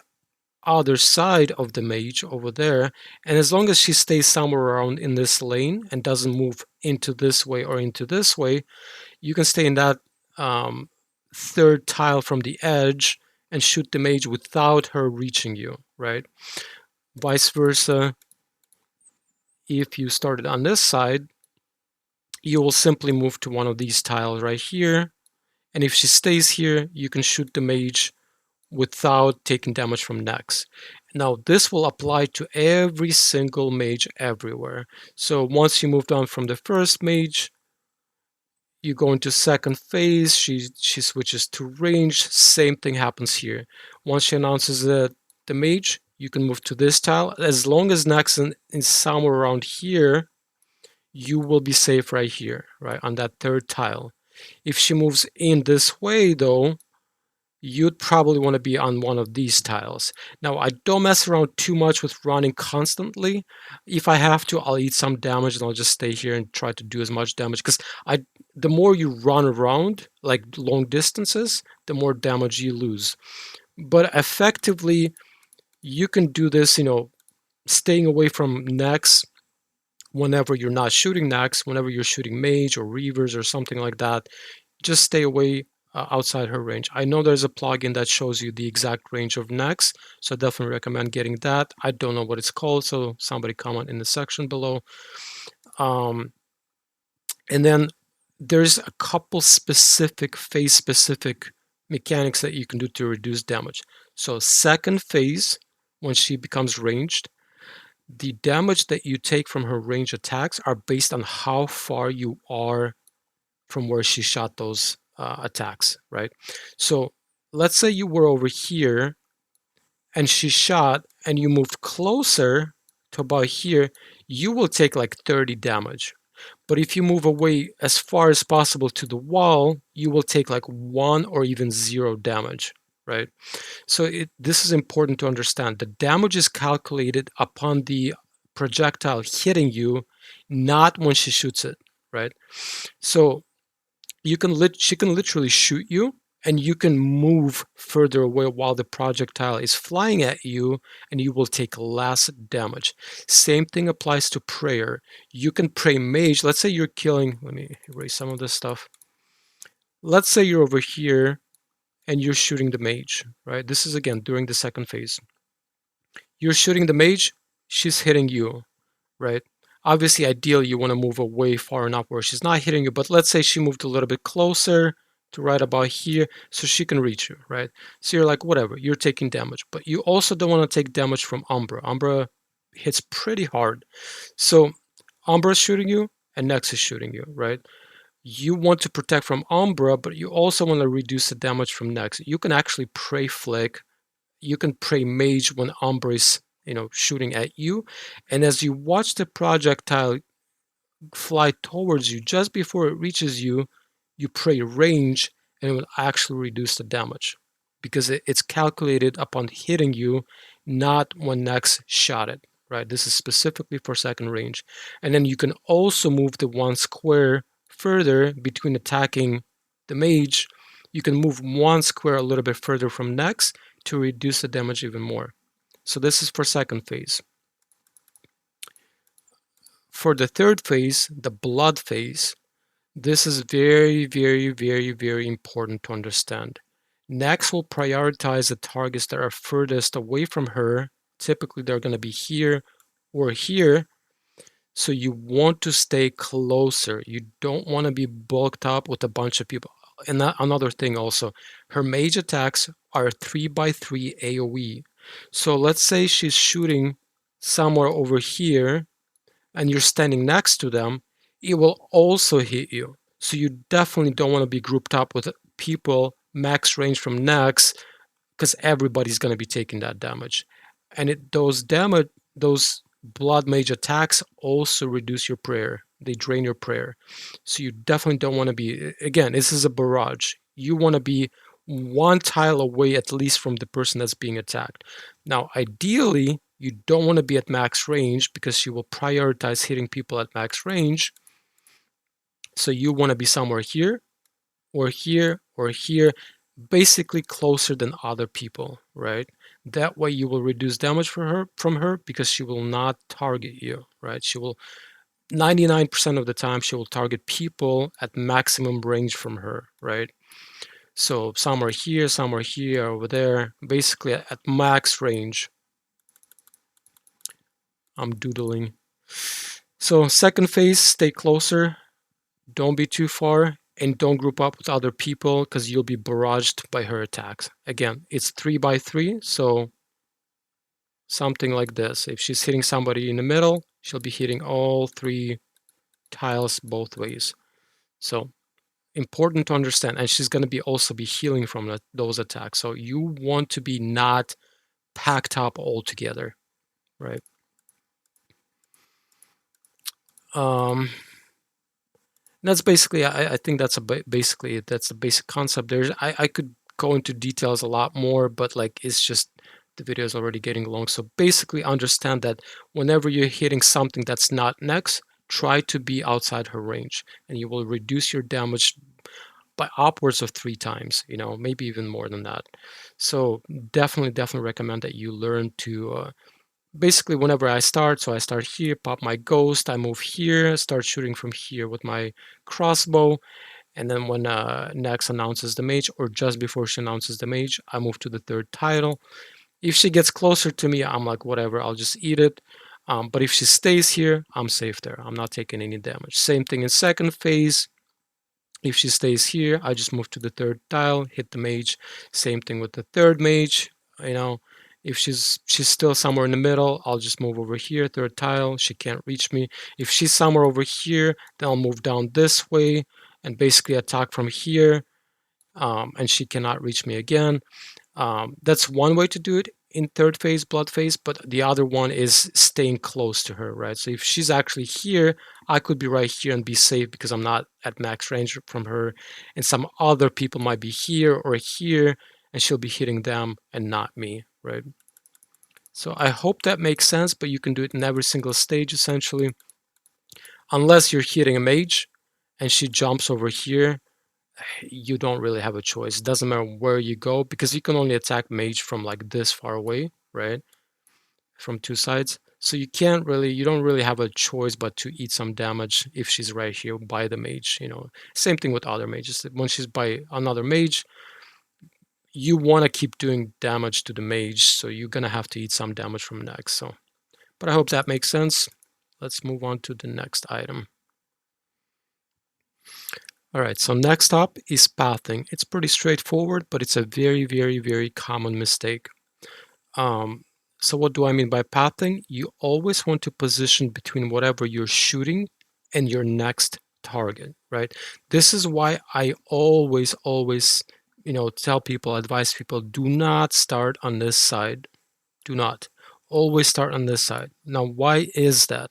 other side of the mage over there, and as long as she stays somewhere around in this lane and doesn't move into this way or into this way, you can stay in that third tile from the edge and shoot the mage without her reaching you, right? Vice versa, if you started on this side, you will simply move to one of these tiles right here, and if she stays here, you can shoot the mage without taking damage from Nex. Now, this will apply to every single mage everywhere. So once you moved on from the first mage, you go into second phase, she switches to range, same thing happens here. Once she announces the mage, you can move to this tile. As long as Nex is somewhere around here, you will be safe right here, right, on that third tile. If she moves in this way, though, you'd probably want to be on one of these tiles. Now, I don't mess around too much with running constantly. If I have to, I'll eat some damage and I'll just stay here and try to do as much damage, because the more you run around, like long distances, the more damage you lose. But effectively, you can do this, staying away from Nex whenever you're not shooting Nex, whenever you're shooting Mage or Reavers or something like that. Just stay away outside her range. I know there's a plugin that shows you the exact range of Nex, so I definitely recommend getting that. I don't know what it's called, so somebody comment in the section below. And then there's a couple specific phase-specific mechanics that you can do to reduce damage. So second phase, when she becomes ranged, the damage that you take from her range attacks are based on how far you are from where she shot those attacks, right? So let's say you were over here and she shot and you moved closer to about here, you will take like 30 damage. But if you move away as far as possible to the wall, you will take like 1 or even 0 damage, right? So this is important to understand. The damage is calculated upon the projectile hitting you, not when she shoots it, right? So she can literally shoot you, and you can move further away while the projectile is flying at you, and you will take less damage. Same thing applies to prayer. You can pray mage. Let's say you're killing, let me erase some of this stuff. Let's say you're over here and you're shooting the mage, right? This is again during the second phase. You're shooting the mage, she's hitting you, right? Obviously, ideally, you want to move away far enough where she's not hitting you, but let's say she moved a little bit closer to right about here so she can reach you, right? So you're like, whatever, you're taking damage, but you also don't want to take damage from Umbra. Umbra hits pretty hard. So Umbra's shooting you and Nex is shooting you, right? You want to protect from Umbra, but you also want to reduce the damage from Nex. You can actually pray flick. You can pray mage when Umbra is shooting at you, and as you watch the projectile fly towards you, just before it reaches you, you pray range, and it will actually reduce the damage because it's calculated upon hitting you, not when Nex shot it, right? This is specifically for second range. And then you can also move the one square further between attacking the mage. You can move one square a little bit further from Nex to reduce the damage even more. So this is for second phase. For the third phase, the blood phase, this is very, very, very, very important to understand. Nex will prioritize the targets that are furthest away from her. Typically, they're going to be here or here. So you want to stay closer. You don't want to be bulked up with a bunch of people. And another thing also, her mage attacks are 3x3 AoE. So let's say she's shooting somewhere over here and you're standing next to them, it will also hit you. So you definitely don't want to be grouped up with people max range from Nex, because everybody's going to be taking that damage. And those blood mage attacks also reduce your prayer. They drain your prayer. So you definitely don't want to be, again, this is a barrage. You want to be one tile away at least from the person that's being attacked. Now, ideally, you don't want to be at max range because you will prioritize hitting people at max range. So you want to be somewhere here, or here, or here, basically closer than other people, right? That way you will reduce damage from her because she will not target you, right? She will 99% of the time she will target people at maximum range from her, right? So somewhere here, over there, basically at max range. I'm doodling. So second phase, stay closer, don't be too far, and don't group up with other people because you'll be barraged by her attacks. Again, it's 3x3, so something like this. If she's hitting somebody in the middle, she'll be hitting all 3 tiles both ways. So important to understand, and she's going to be also be healing from those attacks. So you want to be not packed up altogether, right? That's basically, I think that's basically it. That's the basic concept. I could go into details a lot more, but like it's just the video is already getting long. So basically, understand that whenever you're hitting something that's not Nex, try to be outside her range, and you will reduce your damage by upwards of 3 times. You know, maybe even more than that. So definitely recommend that you learn to. Basically, whenever I start, so I start here, pop my ghost, I move here, start shooting from here with my crossbow, and then when Nex announces the mage, or just before she announces the mage, I move to the third title. If she gets closer to me, I'm like, whatever, I'll just eat it. But if she stays here, I'm safe there. I'm not taking any damage. Same thing in second phase. If she stays here, I just move to the third tile, hit the mage. Same thing with the third mage. You know, if she's still somewhere in the middle, I'll just move over here, third tile. She can't reach me. If she's somewhere over here, then I'll move down this way and basically attack from here, and she cannot reach me again. That's one way to do it in third phase, blood phase, but the other one is staying close to her, right? So if she's actually here, I could be right here and be safe because I'm not at max range from her, and some other people might be here or here, and she'll be hitting them and not me, right? So I hope that makes sense, but you can do it in every single stage essentially, unless you're hitting a mage and she jumps over here. You don't really have a choice. It doesn't matter where you go because you can only attack mage from like this far away, right? From 2 sides. So you don't really have a choice but to eat some damage if she's right here by the mage, you know. Same thing with other mages. When she's by another mage, you want to keep doing damage to the mage, so you're gonna have to eat some damage from Nex. So, but I hope that makes sense. Let's move on to the next item. All right, so next up is pathing. It's pretty straightforward, but it's a very common mistake. So what do I mean by pathing? You always want to position between whatever you're shooting and your next target, right? This is why I always, tell people, advise people, do not start on this side. Do not. Always start on this side. Now, why is that?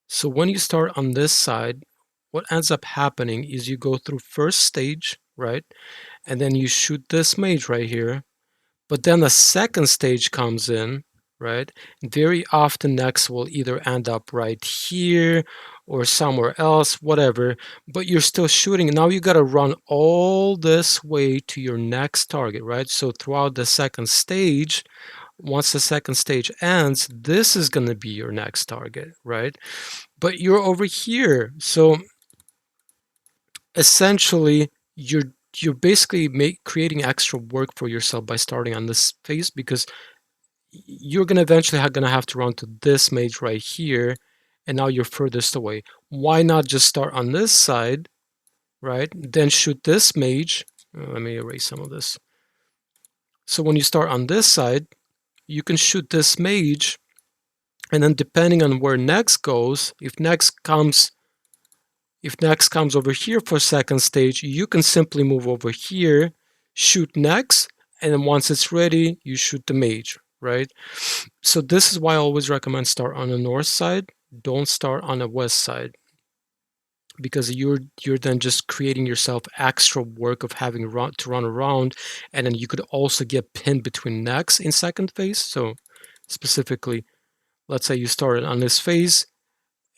So when you start on this side, what ends up happening is you go through first stage, right? And then you shoot this mage right here. But then the second stage comes in, right? Very often Nex will either end up right here or somewhere else, whatever, but you're still shooting. Now you got to run all this way to your next target, right? So throughout the second stage, once the second stage ends, this is going to be your next target, right? But you're over here. So essentially, you're basically creating extra work for yourself by starting on this phase because you're gonna eventually gonna have to run to this mage right here, and now you're furthest away. Why not just start on this side, right? Then shoot this mage. Let me erase some of this. So when you start on this side, you can shoot this mage, and then depending on where Nex goes, if Nex comes over here for second stage, you can simply move over here, shoot Nex, and then once it's ready, you shoot the mage, right? So this is why I always recommend start on the north side. Don't start on the west side because you're then just creating yourself extra work of having to run around, and then you could also get pinned between Nex in second phase. So specifically, let's say you started on this phase,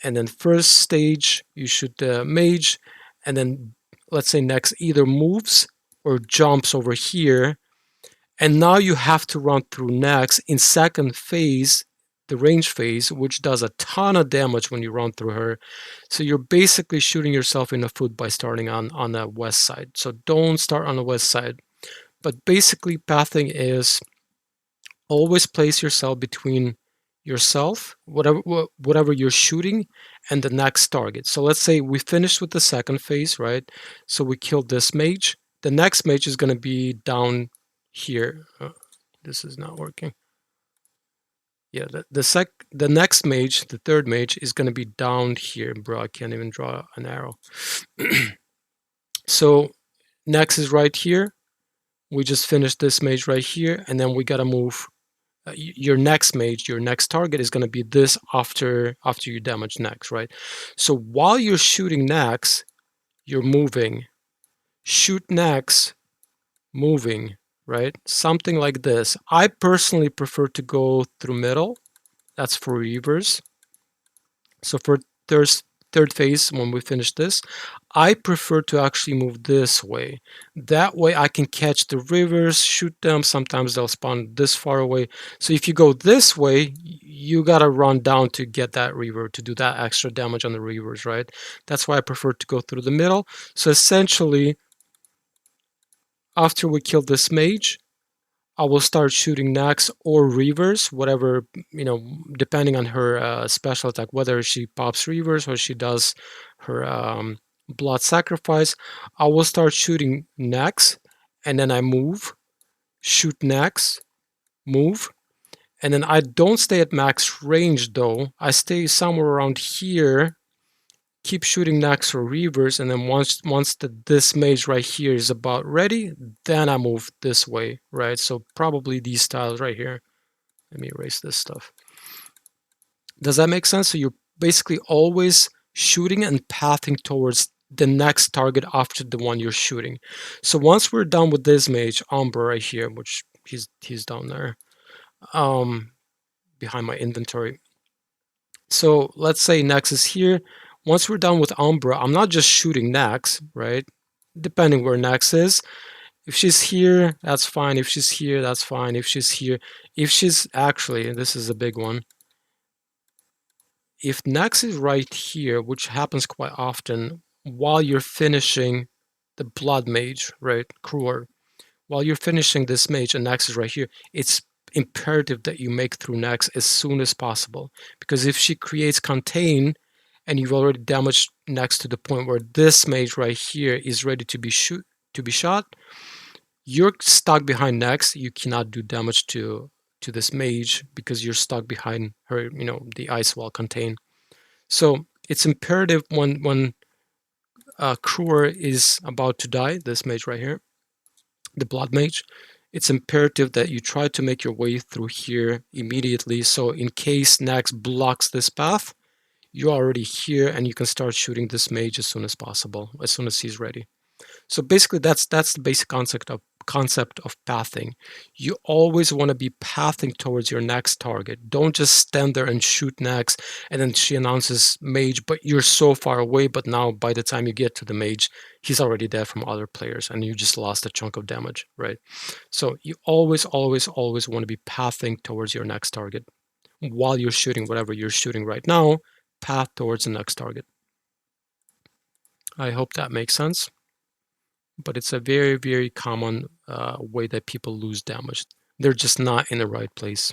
and then first stage you shoot the mage, and then let's say Nex either moves or jumps over here, and now you have to run through Nex in second phase, the range phase, which does a ton of damage when you run through her. So you're basically shooting yourself in the foot by starting on the west side. So don't start on the west side. But basically pathing is always place yourself between yourself, whatever you're shooting, and the next target. So let's say we finished with the second phase, right? So we killed this mage. The next mage is going to be down here. This is not working. Yeah, the next mage, the third mage, is going to be down here. Bro, I can't even draw an arrow. So next is right here. We just finished this mage right here, and then we got to move. Your next mage, your next target is going to be this after you damage Nex, right? So while you're shooting Nex, you're moving. Shoot Nex, moving, right? Something like this. I personally prefer to go through middle. That's for Reavers. So for third phase, when we finish this, I prefer to actually move this way. That way I can catch the Reavers, shoot them. Sometimes they'll spawn this far away. So if you go this way, you gotta run down to get that Reaver, to do that extra damage on the Reavers, right? That's why I prefer to go through the middle. So essentially, after we kill this mage, I will start shooting Nex or Reavers, whatever, depending on her special attack, whether she pops Reavers or she does her blood sacrifice. I will start shooting Nex, and then I move, shoot Nex, move, and then I don't stay at max range though. I stay somewhere around here, keep shooting Nex or Reavers, and then once this mage right here is about ready, then I move this way, right? So probably these tiles right here. Let me erase this stuff. Does that make sense? So you're basically always shooting and pathing towards the next target after the one you're shooting. So once we're done with this mage, Umbra right here, which he's down there, behind my inventory. So let's say Nex is here. Once we're done with Umbra, I'm not just shooting Nex, right? Depending where Nex is. If she's here, that's fine. If she's here, that's fine. If she's here, if she's actually, this is a big one. If Nex is right here, which happens quite often, while you're finishing the Blood Mage, right, Cruer, while you're finishing this mage and Nex is right here, it's imperative that you make through Nex as soon as possible. Because if she creates Contain, and you've already damaged Nex to the point where this mage right here is ready to be shot, you're stuck behind Nex. You cannot do damage to this mage because you're stuck behind her, the ice wall Contain. So it's imperative when Cruer is about to die, this mage right here, the Blood Mage, it's imperative that you try to make your way through here immediately. So in case Nex blocks this path, you're already here and you can start shooting this mage as soon as possible, as soon as he's ready. So basically that's the basic concept of pathing. You always want to be pathing towards your next target. Don't just stand there and shoot Nex and then she announces mage, but you're so far away, but now by the time you get to the mage, he's already dead from other players and you just lost a chunk of damage, right? So you always want to be pathing towards your next target. While you're shooting whatever you're shooting right now, path towards the next target. I hope that makes sense. But it's a very, very common way that people lose damage. They're just not in the right place.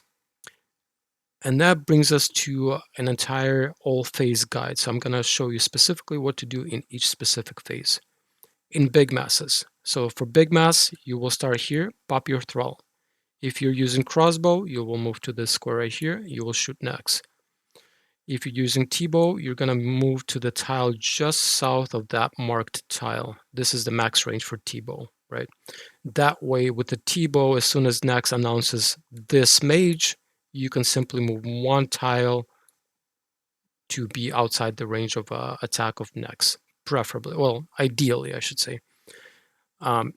And that brings us to an entire all phase guide. So I'm going to show you specifically what to do in each specific phase. In big masses. So for big mass, you will start here, pop your Thrall. If you're using crossbow, you will move to this square right here. You will shoot Nex. If you're using T-bow, you're going to move to the tile just south of that marked tile. This is the max range for T-bow, right? That way, with the T-bow, as soon as Nex announces this mage, you can simply move one tile to be outside the range of attack of Nex, preferably. Well, ideally, I should say.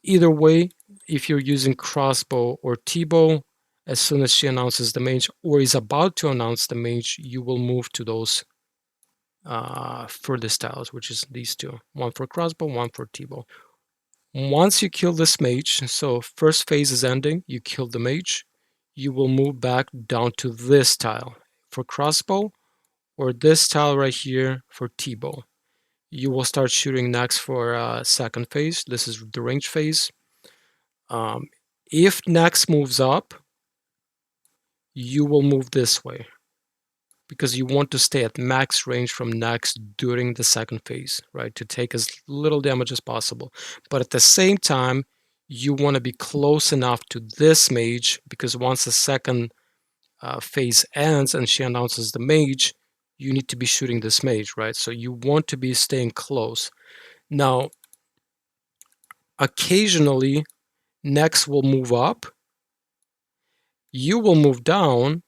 Either way, if you're using crossbow or T-bow, as soon as she announces the mage or is about to announce the mage, you will move to those for this tiles, which is these two. One for crossbow, one for T-bow. Once you kill this mage, so first phase is ending, you kill the mage, you will move back down to this tile for crossbow, or this tile right here for T-bow. You will start shooting next for second phase. This is the range phase. If Nex moves up, you will move this way because you want to stay at max range from Nex during the second phase, right? To take as little damage as possible. But at the same time, you want to be close enough to this mage because once the second phase ends and she announces the mage, you need to be shooting this mage, right? So you want to be staying close. Now, occasionally, Nex will move up, you will move down,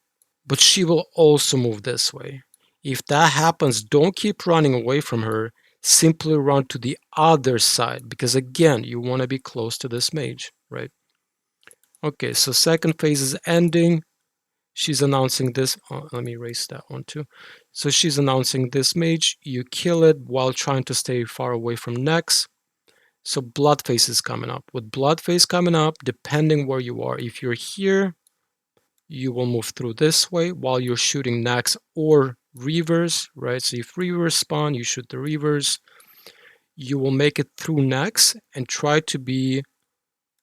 but she will also move this way. If that happens, don't keep running away from her. Simply run to the other side because again, you want to be close to this mage, right? Okay, so second phase is ending. She's announcing this. Oh, let me erase that one too. So she's announcing this mage. You kill it while trying to stay far away from Nex. So blood phase is coming up. With blood phase coming up, depending where you are, if you're here, you will move through this way while you're shooting Nex or Reavers, right? So if Reavers spawn, you shoot the Reavers. You will make it through Nex and try to be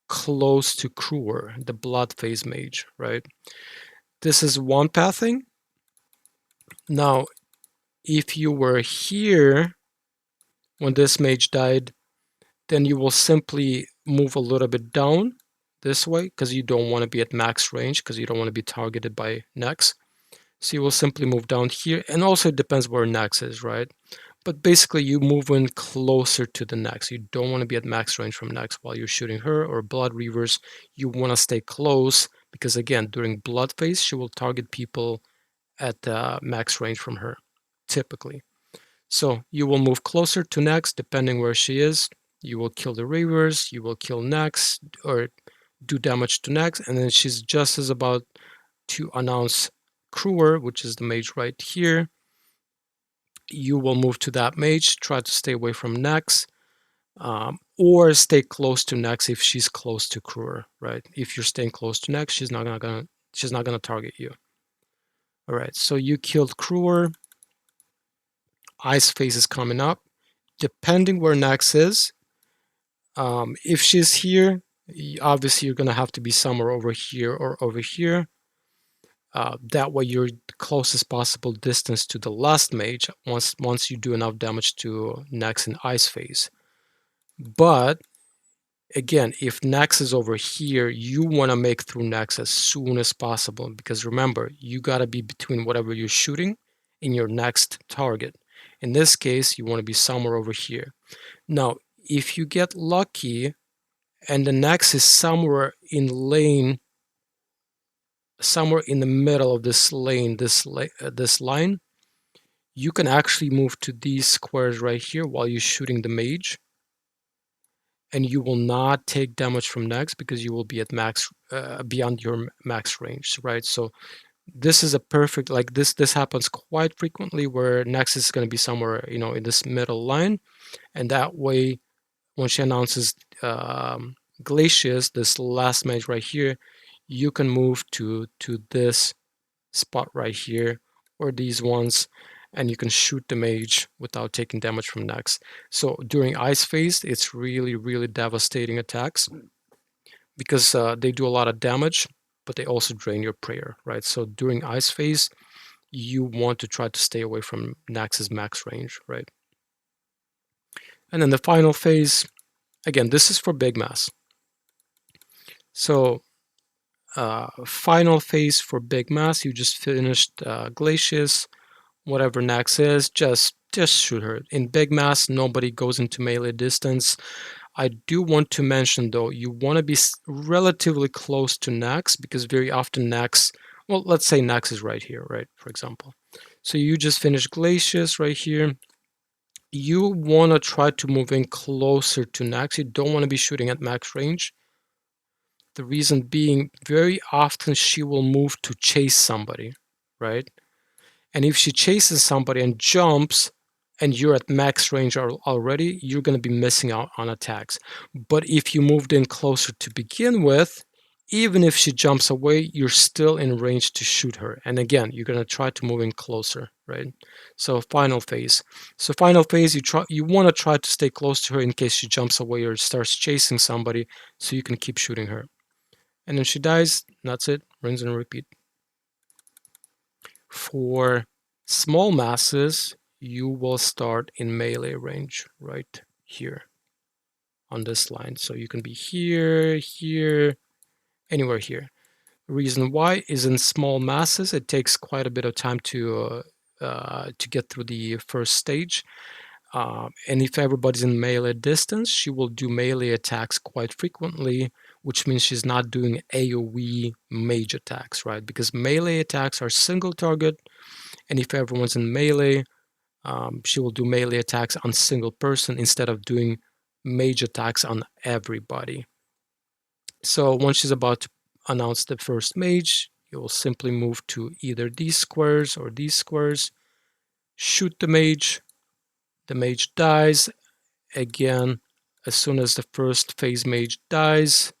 close to Kruer, the blood phase mage, right? This is one pathing. Now, if you were here when this mage died, then you will simply move a little bit down this way because you don't want to be at max range because you don't want to be targeted by Nex. So you will simply move down here, and also it depends where Nex is, right? But basically you move in closer to the Nex. You don't want to be at max range from Nex while you're shooting her or Blood Reavers. You want to stay close because again, during Blood phase, she will target people at max range from her, typically. So you will move closer to Nex depending where she is. You will kill the Reavers, you will kill Nex or do damage to Nex, and then she's just as about to announce Kruer, which is the mage right here. You will move to that mage, try to stay away from Nex, or stay close to Nex if she's close to Kruer, right? If you're staying close to Nex, she's not gonna target you. All right, so you killed Kruer. Ice phase is coming up. Depending where Nex is, if she's here, obviously you're gonna have to be somewhere over here or over here. That way you're the closest possible distance to the last mage once you do enough damage to Nex in ice phase. But again, if Nex is over here, you want to make through Nex as soon as possible because remember, you got to be between whatever you're shooting and your next target. In this case, you want to be somewhere over here. Now, if you get lucky and the Nex is somewhere in lane, somewhere in the middle of this lane, this line, you can actually move to these squares right here while you're shooting the mage, and you will not take damage from Nex because you will be at max, beyond your max range, right? So this is a perfect, like this happens quite frequently where Nex is going to be somewhere, in this middle line, and that way, when she announces Glacius, this last mage right here, you can move to this spot right here or these ones, and you can shoot the mage without taking damage from Nex. So during ice phase, it's really devastating attacks because they do a lot of damage, but they also drain your prayer, right? So during ice phase, you want to try to stay away from Nex's max range, right? And then the final phase, again, this is for big mass. So final phase for big mass, you just finished Glacius, whatever Nex is, just shoot her. In big mass, nobody goes into melee distance. I do want to mention though, you want to be relatively close to Nex because very often Nex, well, let's say Nex is right here, right, for example. So you just finished Glacius right here. You want to try to move in closer to Nex. You don't want to be shooting at max range. The reason being, very often she will move to chase somebody, right? And if she chases somebody and jumps, and you're at max range already, you're going to be missing out on attacks. But if you moved in closer to begin with, even if she jumps away, you're still in range to shoot her. And again, you're going to try to move in closer, right? So final phase. So final phase, you want to try to stay close to her in case she jumps away or starts chasing somebody, so you can keep shooting her. And then she dies. That's it. Rinse and repeat. For small masses, you will start in melee range right here on this line. So you can be here, here, anywhere here. Reason why is in small masses, it takes quite a bit of time to get through the first stage. And if everybody's in melee distance, she will do melee attacks quite frequently, which means she's not doing AoE mage attacks, right? Because melee attacks are single target, and if everyone's in melee, she will do melee attacks on single person instead of doing mage attacks on everybody. So once she's about to announce the first mage, you will simply move to either these squares or these squares, shoot the mage dies. Again, as soon as the first phase mage dies,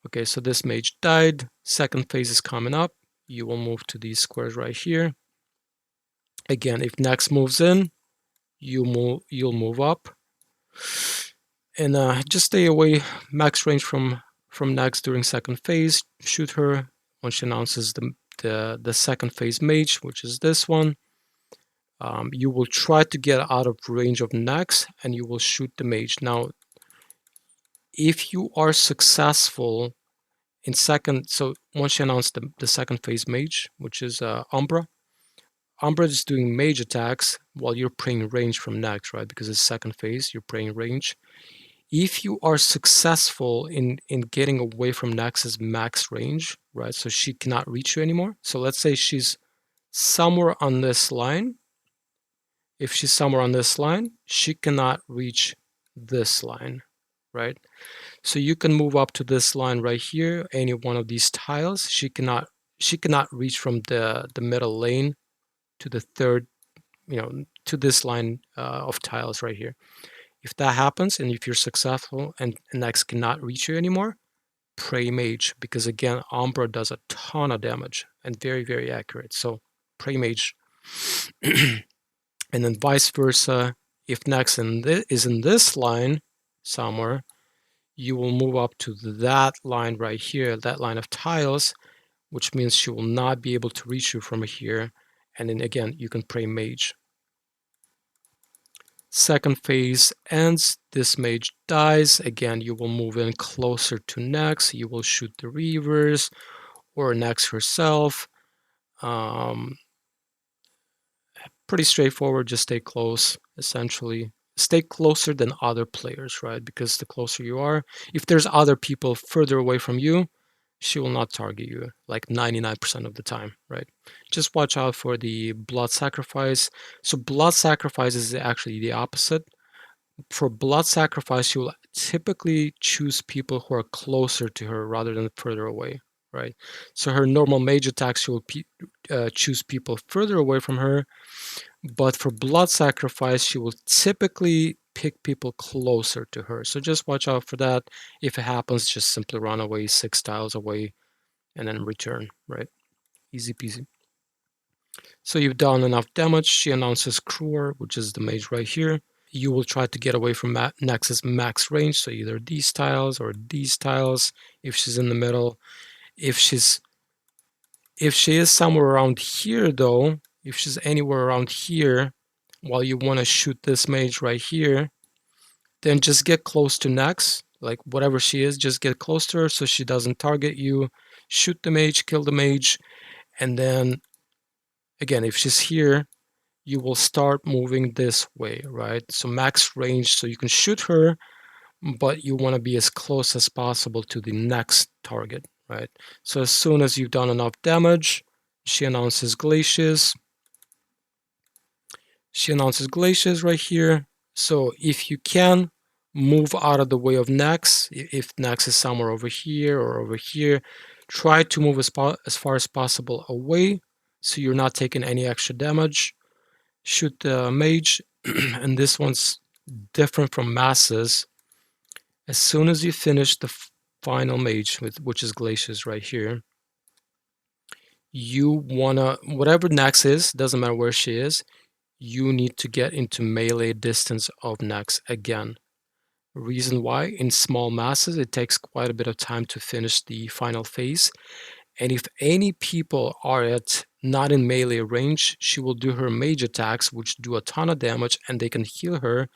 okay, so this mage died, second phase is coming up, you will move to these squares right here. Again, if Nex moves in, you'll move up, and just stay away max range from Nex during second phase. Shoot her when she announces the second phase mage, which is this one. You will try to get out of range of Nex, and you will shoot the mage. Now, if you are successful in second, so once she announced the second phase mage, which is Umbra is doing mage attacks while you're praying range from Nex, right? Because it's second phase, you're praying range. If you are successful in getting away from Nex's max range, right? So she cannot reach you anymore. So let's say she's somewhere on this line. If she's somewhere on this line, she cannot reach this line, right? So you can move up to this line right here, any one of these tiles. She cannot reach from the middle lane to the third, to this line of tiles right here. If that happens, and if you're successful and Nex cannot reach you anymore, pray mage, because again, Umbra does a ton of damage and very, very accurate. So pray mage. And then vice versa, if Nex is in this line somewhere, you will move up to that line right here, that line of tiles, which means she will not be able to reach you from here. And then again, you can pray mage. Second phase ends, this mage dies. Again, you will move in closer to Nex. You will shoot the Reavers or Nex herself. Pretty straightforward, just stay close, essentially. Stay closer than other players, right? Because the closer you are, if there's other people further away from you, she will not target you, like 99% of the time, right? Just watch out for the blood sacrifice. So blood sacrifice is actually the opposite. For blood sacrifice, she will typically choose people who are closer to her rather than further away, right? So her normal mage attacks, she will choose people further away from her. But for blood sacrifice, she will typically pick people closer to her. So just watch out for that. If it happens, just simply run away 6 tiles away and then return, right? Easy peasy. So you've done enough damage. She announces Cruer, which is the mage right here. You will try to get away from Nex's max range, so either these tiles or these tiles if she's in the middle. If she is somewhere around here though, if she's anywhere around here while you want to shoot this mage right here, then just get close to Nex, like whatever she is, just get close to her so she doesn't target you. Shoot the mage, kill the mage, and then again, if she's here, you will start moving this way, right? So max range, so you can shoot her, but you want to be as close as possible to the next target, right? So as soon as you've done enough damage, she announces Glacius. She announces Glacius right here. So if you can, move out of the way of Nex. If Nex is somewhere over here or over here, try to move as far as possible away so you're not taking any extra damage. Shoot the mage, and this one's different from masses. As soon as you finish the final mage, which is Glacius right here, you wanna, whatever Nex is, doesn't matter where she is, you need to get into melee distance of Nex again. Reason why, in small masses, it takes quite a bit of time to finish the final phase. And if any people are at not in melee range, she will do her mage attacks, which do a ton of damage, and they can heal her.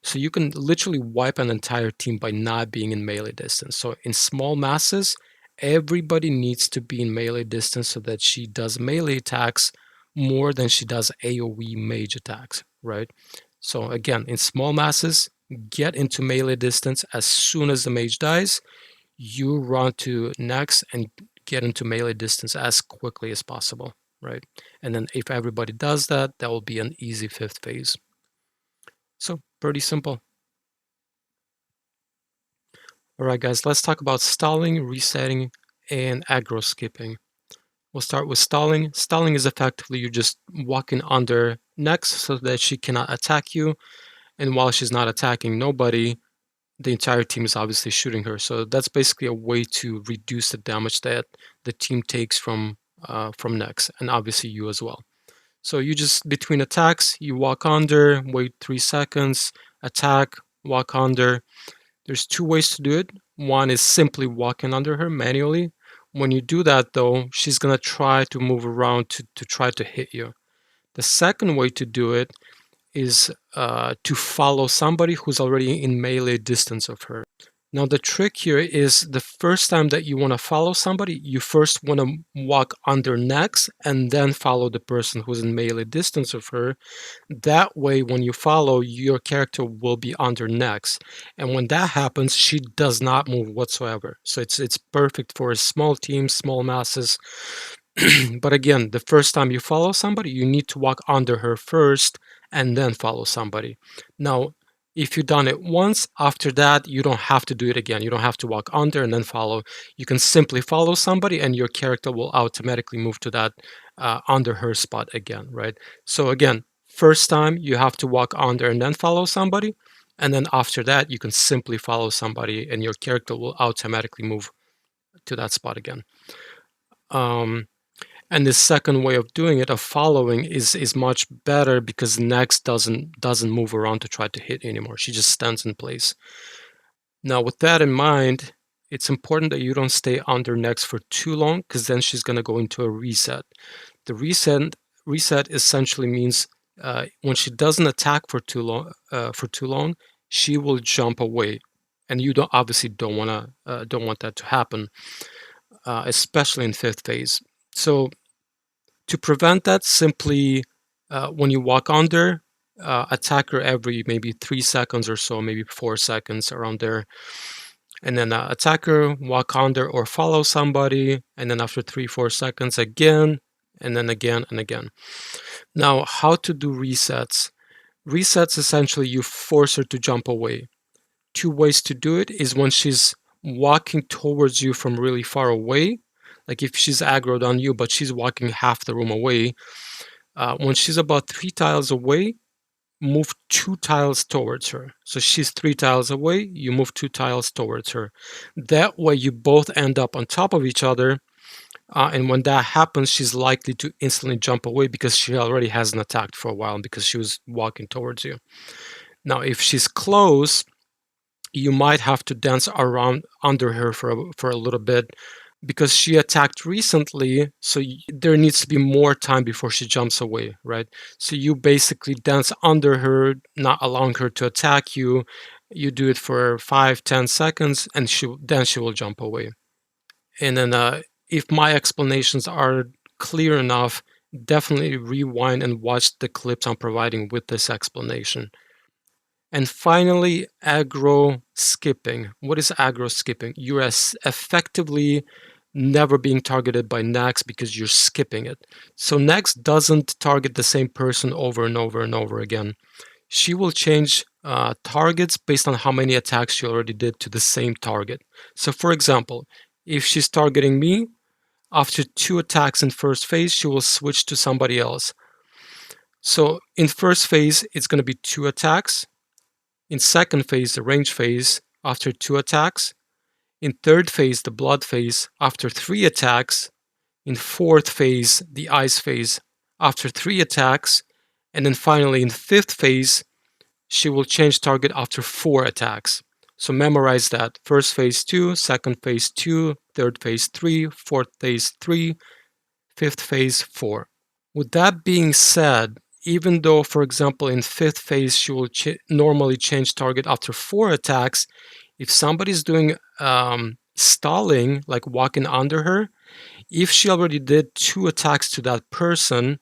So you can literally wipe an entire team by not being in melee distance. So in small masses, everybody needs to be in melee distance so that she does melee attacks more than she does AoE mage attacks, right? So again, in small masses, get into melee distance as soon as the mage dies. You run to Nex and get into melee distance as quickly as possible, right? And then if everybody does that, that will be an easy 5th phase. So pretty simple. All right, guys, let's talk about stalling, resetting, and aggro skipping. We'll start with stalling. Stalling is effectively you just walking under Nex so that she cannot attack you. And while she's not attacking nobody, the entire team is obviously shooting her. So that's basically a way to reduce the damage that the team takes from Nex, and obviously you as well. So you just, between attacks, you walk under, wait 3 seconds, attack, walk under. There's 2 ways to do it. One is simply walking under her manually. When you do that though, she's gonna try to move around to try to hit you. The second way to do it is to follow somebody who's already in melee distance of her. Now the trick here is the first time that you want to follow somebody, you first want to walk under Nex and then follow the person who's in melee distance of her. That way, when you follow, your character will be under Nex. And when that happens, she does not move whatsoever. So it's perfect for small teams, small masses. But again, the first time you follow somebody, you need to walk under her first and then follow somebody. Now, if you've done it once, after that, you don't have to do it again. You don't have to walk under and then follow. You can simply follow somebody and your character will automatically move to that under her spot again, right? So again, first time you have to walk under and then follow somebody. And then after that, you can simply follow somebody and your character will automatically move to that spot again. And the second way of doing it, of following, is much better because Nex doesn't move around to try to hit anymore. She just stands in place. Now, with that in mind, it's important that you don't stay under Nex for too long because then she's going to go into a reset. The reset essentially means when she doesn't attack for too long, she will jump away, and you obviously don't want that to happen, especially in 5th phase. So to prevent that, simply when you walk under, attack her every maybe 3 seconds or so, maybe 4 seconds around there. And then attack her, walk under, or follow somebody. And then after 3-4 seconds again, and then again and again. Now, how to do resets? Resets, essentially, you force her to jump away. 2 ways to do it is when she's walking towards you from really far away. Like if she's aggroed on you, but she's walking half the room away. When she's about 3 tiles away, move 2 tiles towards her. So she's 3 tiles away, you move 2 tiles towards her. That way you both end up on top of each other. And when that happens, she's likely to instantly jump away because she already hasn't attacked for a while because she was walking towards you. Now, if she's close, you might have to dance around under her for a little bit because she attacked recently, so there needs to be more time before she jumps away, right? So you basically dance under her, not allowing her to attack you. You do it for 5-10 seconds, and then she will jump away. And then if my explanations are clear enough, definitely rewind and watch the clips I'm providing with this explanation. And finally, aggro skipping. What is aggro skipping? You're effectively never being targeted by Nex because you're skipping it. So Nex doesn't target the same person over and over and over again. She will change targets based on how many attacks she already did to the same target. So for example, if she's targeting me, After 2 attacks in first phase, she will switch to somebody else. So in first phase, it's going to be 2 attacks. In second phase, the range phase, after 2 attacks. In third phase, the blood phase, after 3 attacks. In fourth phase, the ice phase, after 3 attacks. And then finally, in fifth phase, she will change target after 4 attacks. So memorize that. First phase 2, second phase 2, third phase 3, fourth phase 3, fifth phase 4. With that being said, even though, for example, in fifth phase, she will normally change target after 4 attacks, if somebody's doing stalling, like walking under her, if she already did 2 attacks to that person,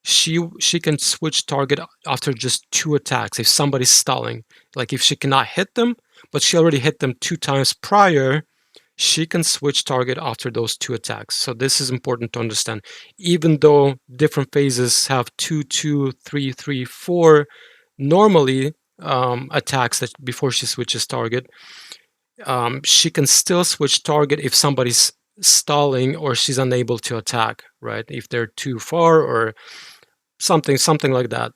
she can switch target after just 2 attacks if somebody's stalling. Like if she cannot hit them, but she already hit them 2 times prior, she can switch target after those 2 attacks. So this is important to understand. Even though different phases have 2, 2, 3, 3, 4 normally attacks that before she switches target, she can still switch target if somebody's stalling or she's unable to attack, right? If they're too far or something like that.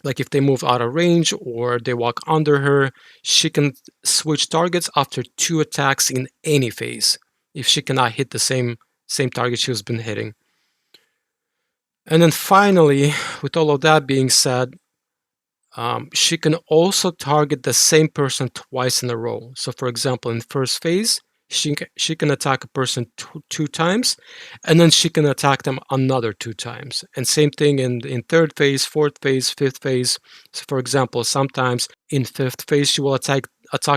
Like if they move out of range or they walk under her, she can switch targets after 2 attacks in any phase if she cannot hit the same target she has been hitting. And then finally, with all of that being said, she can also target the same person twice in a row. So for example, in first phase, she can attack a person two times, and then she can attack them another 2 times. And same thing in third phase, fourth phase, fifth phase. So for example, sometimes in fifth phase, she will attack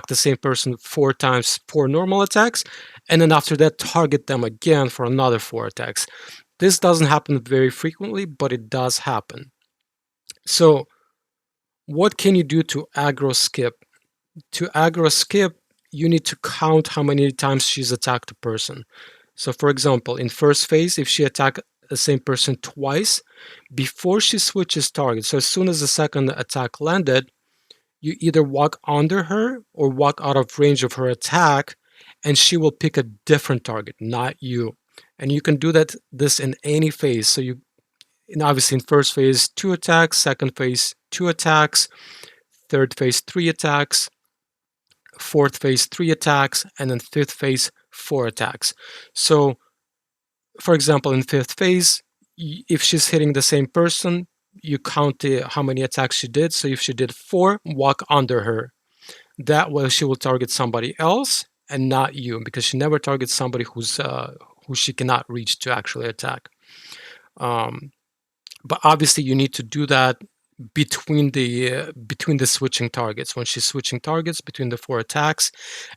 the same person 4 times, 4 normal attacks, and then after that, target them again for another 4 attacks. This doesn't happen very frequently, but it does happen. So what can you do to aggro skip? To aggro skip, you need to count how many times she's attacked a person. So for example, in first phase, if she attacked the same person twice, before she switches target, so as soon as the second attack landed, you either walk under her or walk out of range of her attack, and she will pick a different target, not you. And you can do this in any phase. So obviously in first phase, 2 attacks, second phase, 2 attacks, third phase, 3 attacks, fourth phase, 3 attacks, and then fifth phase, 4 attacks. So for example, in fifth phase, if she's hitting the same person, you count how many attacks she did. So if she did 4, walk under her. That way she will target somebody else and not you, because she never targets somebody who she cannot reach to actually attack. But obviously you need to do that between the switching targets, when she's switching targets between the 4 attacks.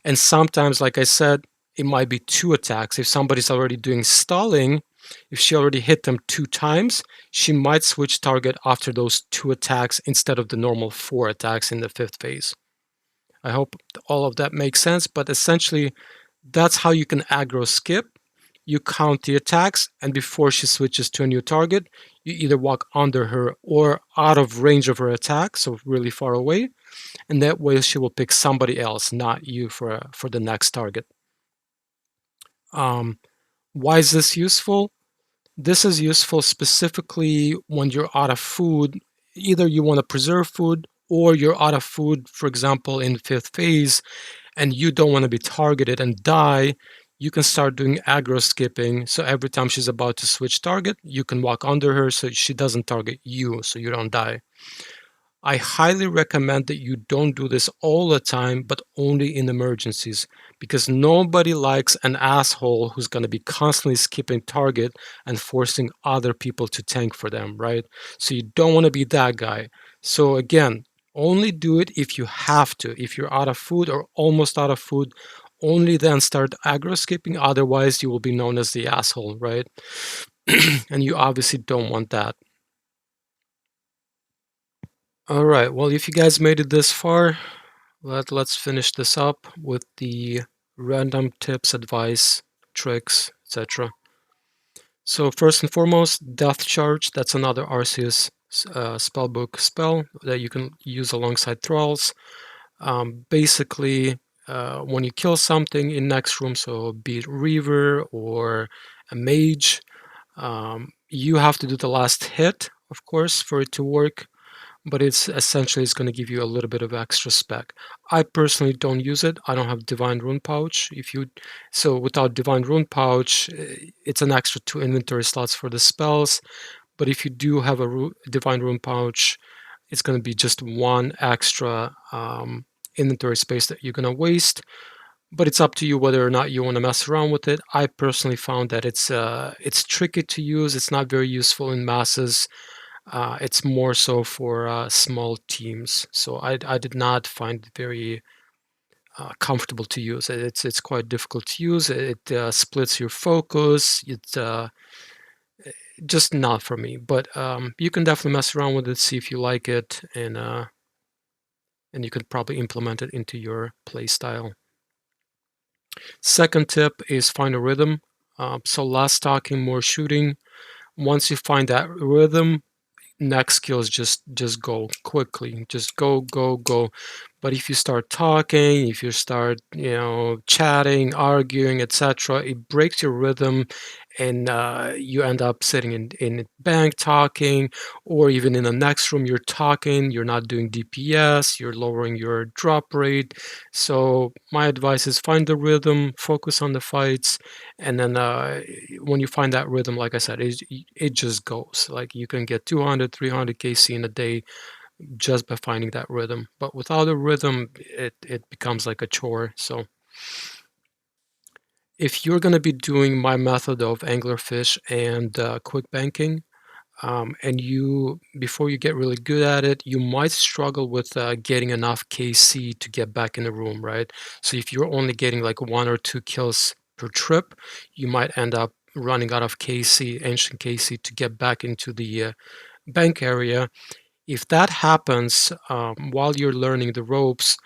And sometimes, like I said, it might be 2 attacks. If somebody's already doing stalling, if she already hit them 2 times, she might switch target after those 2 attacks instead of the normal 4 attacks in the fifth phase. I hope all of that makes sense, but essentially that's how you can aggro skip. You count the attacks, and before she switches to a new target, you either walk under her or out of range of her attack, so really far away, and that way she will pick somebody else, not you, for the next target. Why is this useful? This is useful specifically when you're out of food. Either you want to preserve food, or you're out of food, for example, in fifth phase, and you don't want to be targeted and die. You can start doing aggro skipping. So every time she's about to switch target, you can walk under her so she doesn't target you, so you don't die. I highly recommend that you don't do this all the time, but only in emergencies, because nobody likes an asshole who's going to be constantly skipping target and forcing other people to tank for them, right? So you don't want to be that guy. So again, only do it if you have to. If you're out of food or almost out of food, only then start aggro skipping. Otherwise, you will be known as the asshole, right? And you obviously don't want that. All right, well, if you guys made it this far, let's finish this up with the random tips, advice, tricks, etc. So first and foremost, Death Charge. That's another Arceus spellbook spell that you can use alongside Thralls. Basically, when you kill something in next room, so be it Reaver or a mage, you have to do the last hit, of course, for it to work, but it's going to give you a little bit of extra spec. I personally don't use it. I don't have Divine Rune Pouch. So without Divine Rune Pouch, it's an extra 2 inventory slots for the spells. But if you do have a Divine Rune Pouch, it's going to be just 1 extra inventory space that you're going to waste. But it's up to you whether or not you want to mess around with it. I personally found that it's tricky to use. It's not very useful in masses. It's more so for small teams. So I did not find it very comfortable to use. It's quite difficult to use. It splits your focus. It's just not for me. But you can definitely mess around with it, see if you like it, and you could probably implement it into your play style. Second tip is find a rhythm. So less talking, more shooting. Once you find that rhythm, next skills just go quickly, just go. But if you start talking, if you start chatting, arguing, etc., it breaks your rhythm, and you end up sitting in bank talking, or even in the next room you're talking, you're not doing DPS, you're lowering your drop rate. So my advice is find the rhythm, focus on the fights, and then when you find that rhythm, like I said, it just goes. Like you can get 200 300 KC in a day just by finding that rhythm. But without a rhythm, it becomes like a chore. So if you're going to be doing my method of anglerfish and quick banking, and before you get really good at it, you might struggle with getting enough KC to get back in the room, right? So if you're only getting like 1 or 2 kills per trip, you might end up running out of KC, ancient KC, to get back into the bank area. If that happens while you're learning the ropes,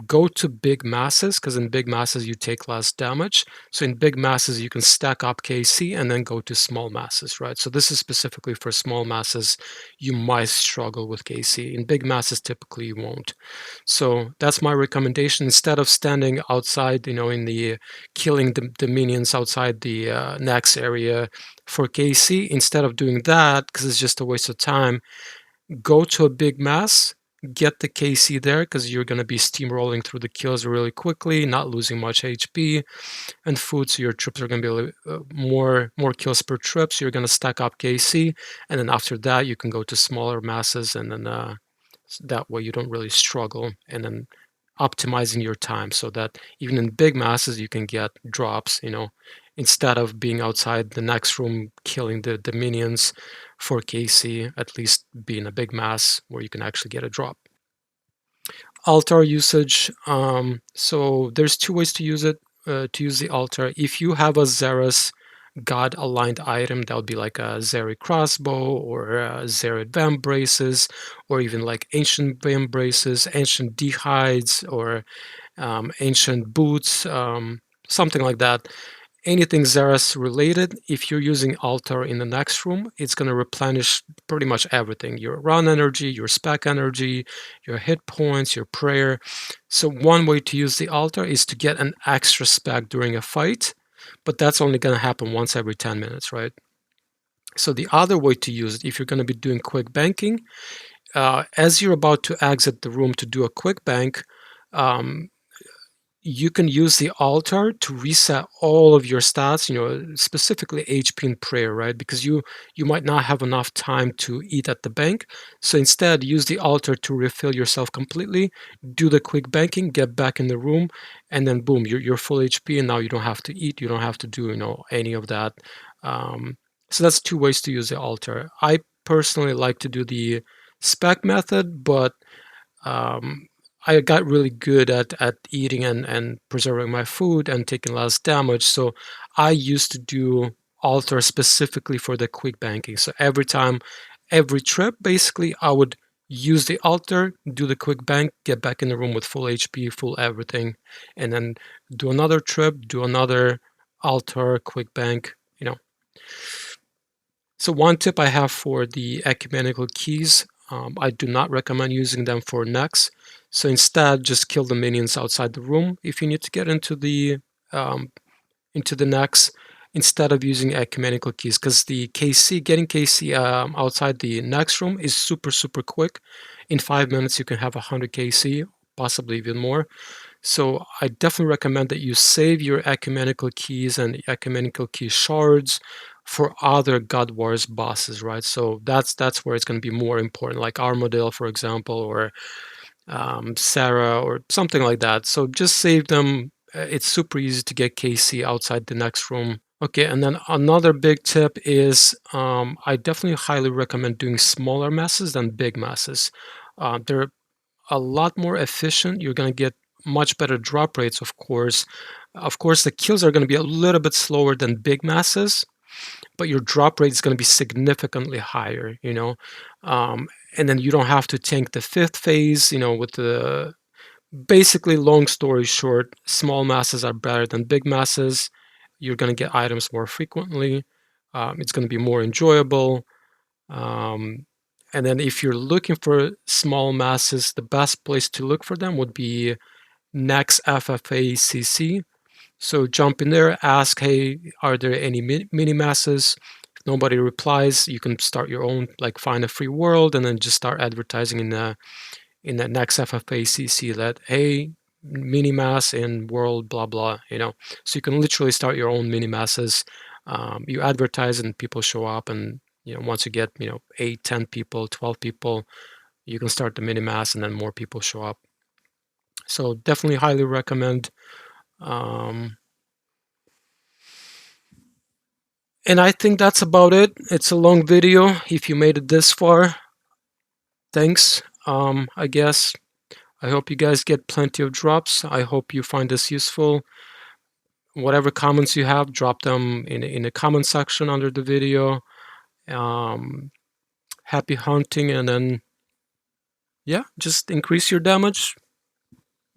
go to big masses, because in big masses you take less damage. So in big masses you can stack up KC and then go to small masses, right? So this is specifically for small masses. You might struggle with KC. In big masses typically you won't. So that's my recommendation. Instead of standing outside, in the killing the minions outside the Nex area for KC, instead of doing that, because it's just a waste of time, go to a big mass, get the KC there, because you're going to be steamrolling through the kills really quickly, not losing much HP and food, so your trips are going to be more kills per trip, so you're going to stack up KC, and then after that you can go to smaller masses, and then that way you don't really struggle, and then optimizing your time so that even in big masses you can get drops, instead of being outside the next room killing the minions for KC, at least be in a big mass where you can actually get a drop. Altar usage. So there's 2 ways to use it. To use the altar, if you have a Xeris god aligned item, that would be like a Zeri crossbow or Zeri vamp braces, or even like ancient vamp braces, ancient dehides, or ancient boots, something like that. Anything Xeris related, if you're using altar in the next room, it's going to replenish pretty much everything: your run energy, your spec energy, your hit points, your prayer. So one way to use the altar is to get an extra spec during a fight, but that's only going to happen once every 10 minutes, right? So the other way to use it, if you're going to be doing quick banking, as you're about to exit the room to do a quick bank, you can use the altar to reset all of your stats, specifically HP and prayer, right? Because you might not have enough time to eat at the bank. So instead, use the altar to refill yourself completely, do the quick banking, get back in the room, and then boom, you're full HP, and now you don't have to eat, you don't have to do any of that. So that's 2 ways to use the altar. I personally like to do the spec method, but I got really good at eating and preserving my food and taking less damage. So I used to do altar specifically for the quick banking. So every time, every trip, basically, I would use the altar, do the quick bank, get back in the room with full HP, full everything, and then do another trip, do another altar, quick bank. So one tip I have for the ecumenical keys, I do not recommend using them for Nex. So instead, just kill the minions outside the room if you need to get into the Nex, instead of using ecumenical keys, because the KC, getting KC outside the Nex room is super quick. In 5 minutes, you can have 100 KC, possibly even more. So I definitely recommend that you save your ecumenical keys and ecumenical key shards for other God Wars bosses, right? So that's where it's going to be more important, like Armadale, for example, or Sarah, or something like that. So just save them. It's super easy to get KC outside the next room. Okay, and then another big tip is I definitely highly recommend doing smaller masses than big masses. They're a lot more efficient. You're going to get much better drop rates, of course. Of course, the kills are going to be a little bit slower than big masses, but your drop rate is going to be significantly higher, you know. And then you don't have to tank the fifth phase, you know, with the basically, long story short, small masses are better than big masses. You're going to get items more frequently. It's going to be more enjoyable. Um, and then if you're looking for small masses, the best place to look for them would be Nex FFA-CC. So jump in there, ask, hey, are there any mini masses? If nobody replies, you can start your own, like find a free world and then just start advertising in the next FFA-CC that, hey, mini mass in world blah blah, you know. So you can literally start your own mini masses. You advertise and people show up, and you know, once you get 8, 10 people, 12 people, you can start the mini mass, and then more people show up. So definitely highly recommend. And I think that's about it. It's a long video. If you made it this far, thanks. I guess I hope you guys get plenty of drops. I hope you find this useful. Whatever comments you have, drop them in the comment section under the video. Happy hunting, and then yeah, just increase your damage,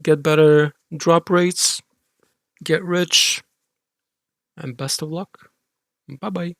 get better drop rates, get rich, and best of luck. Bye bye.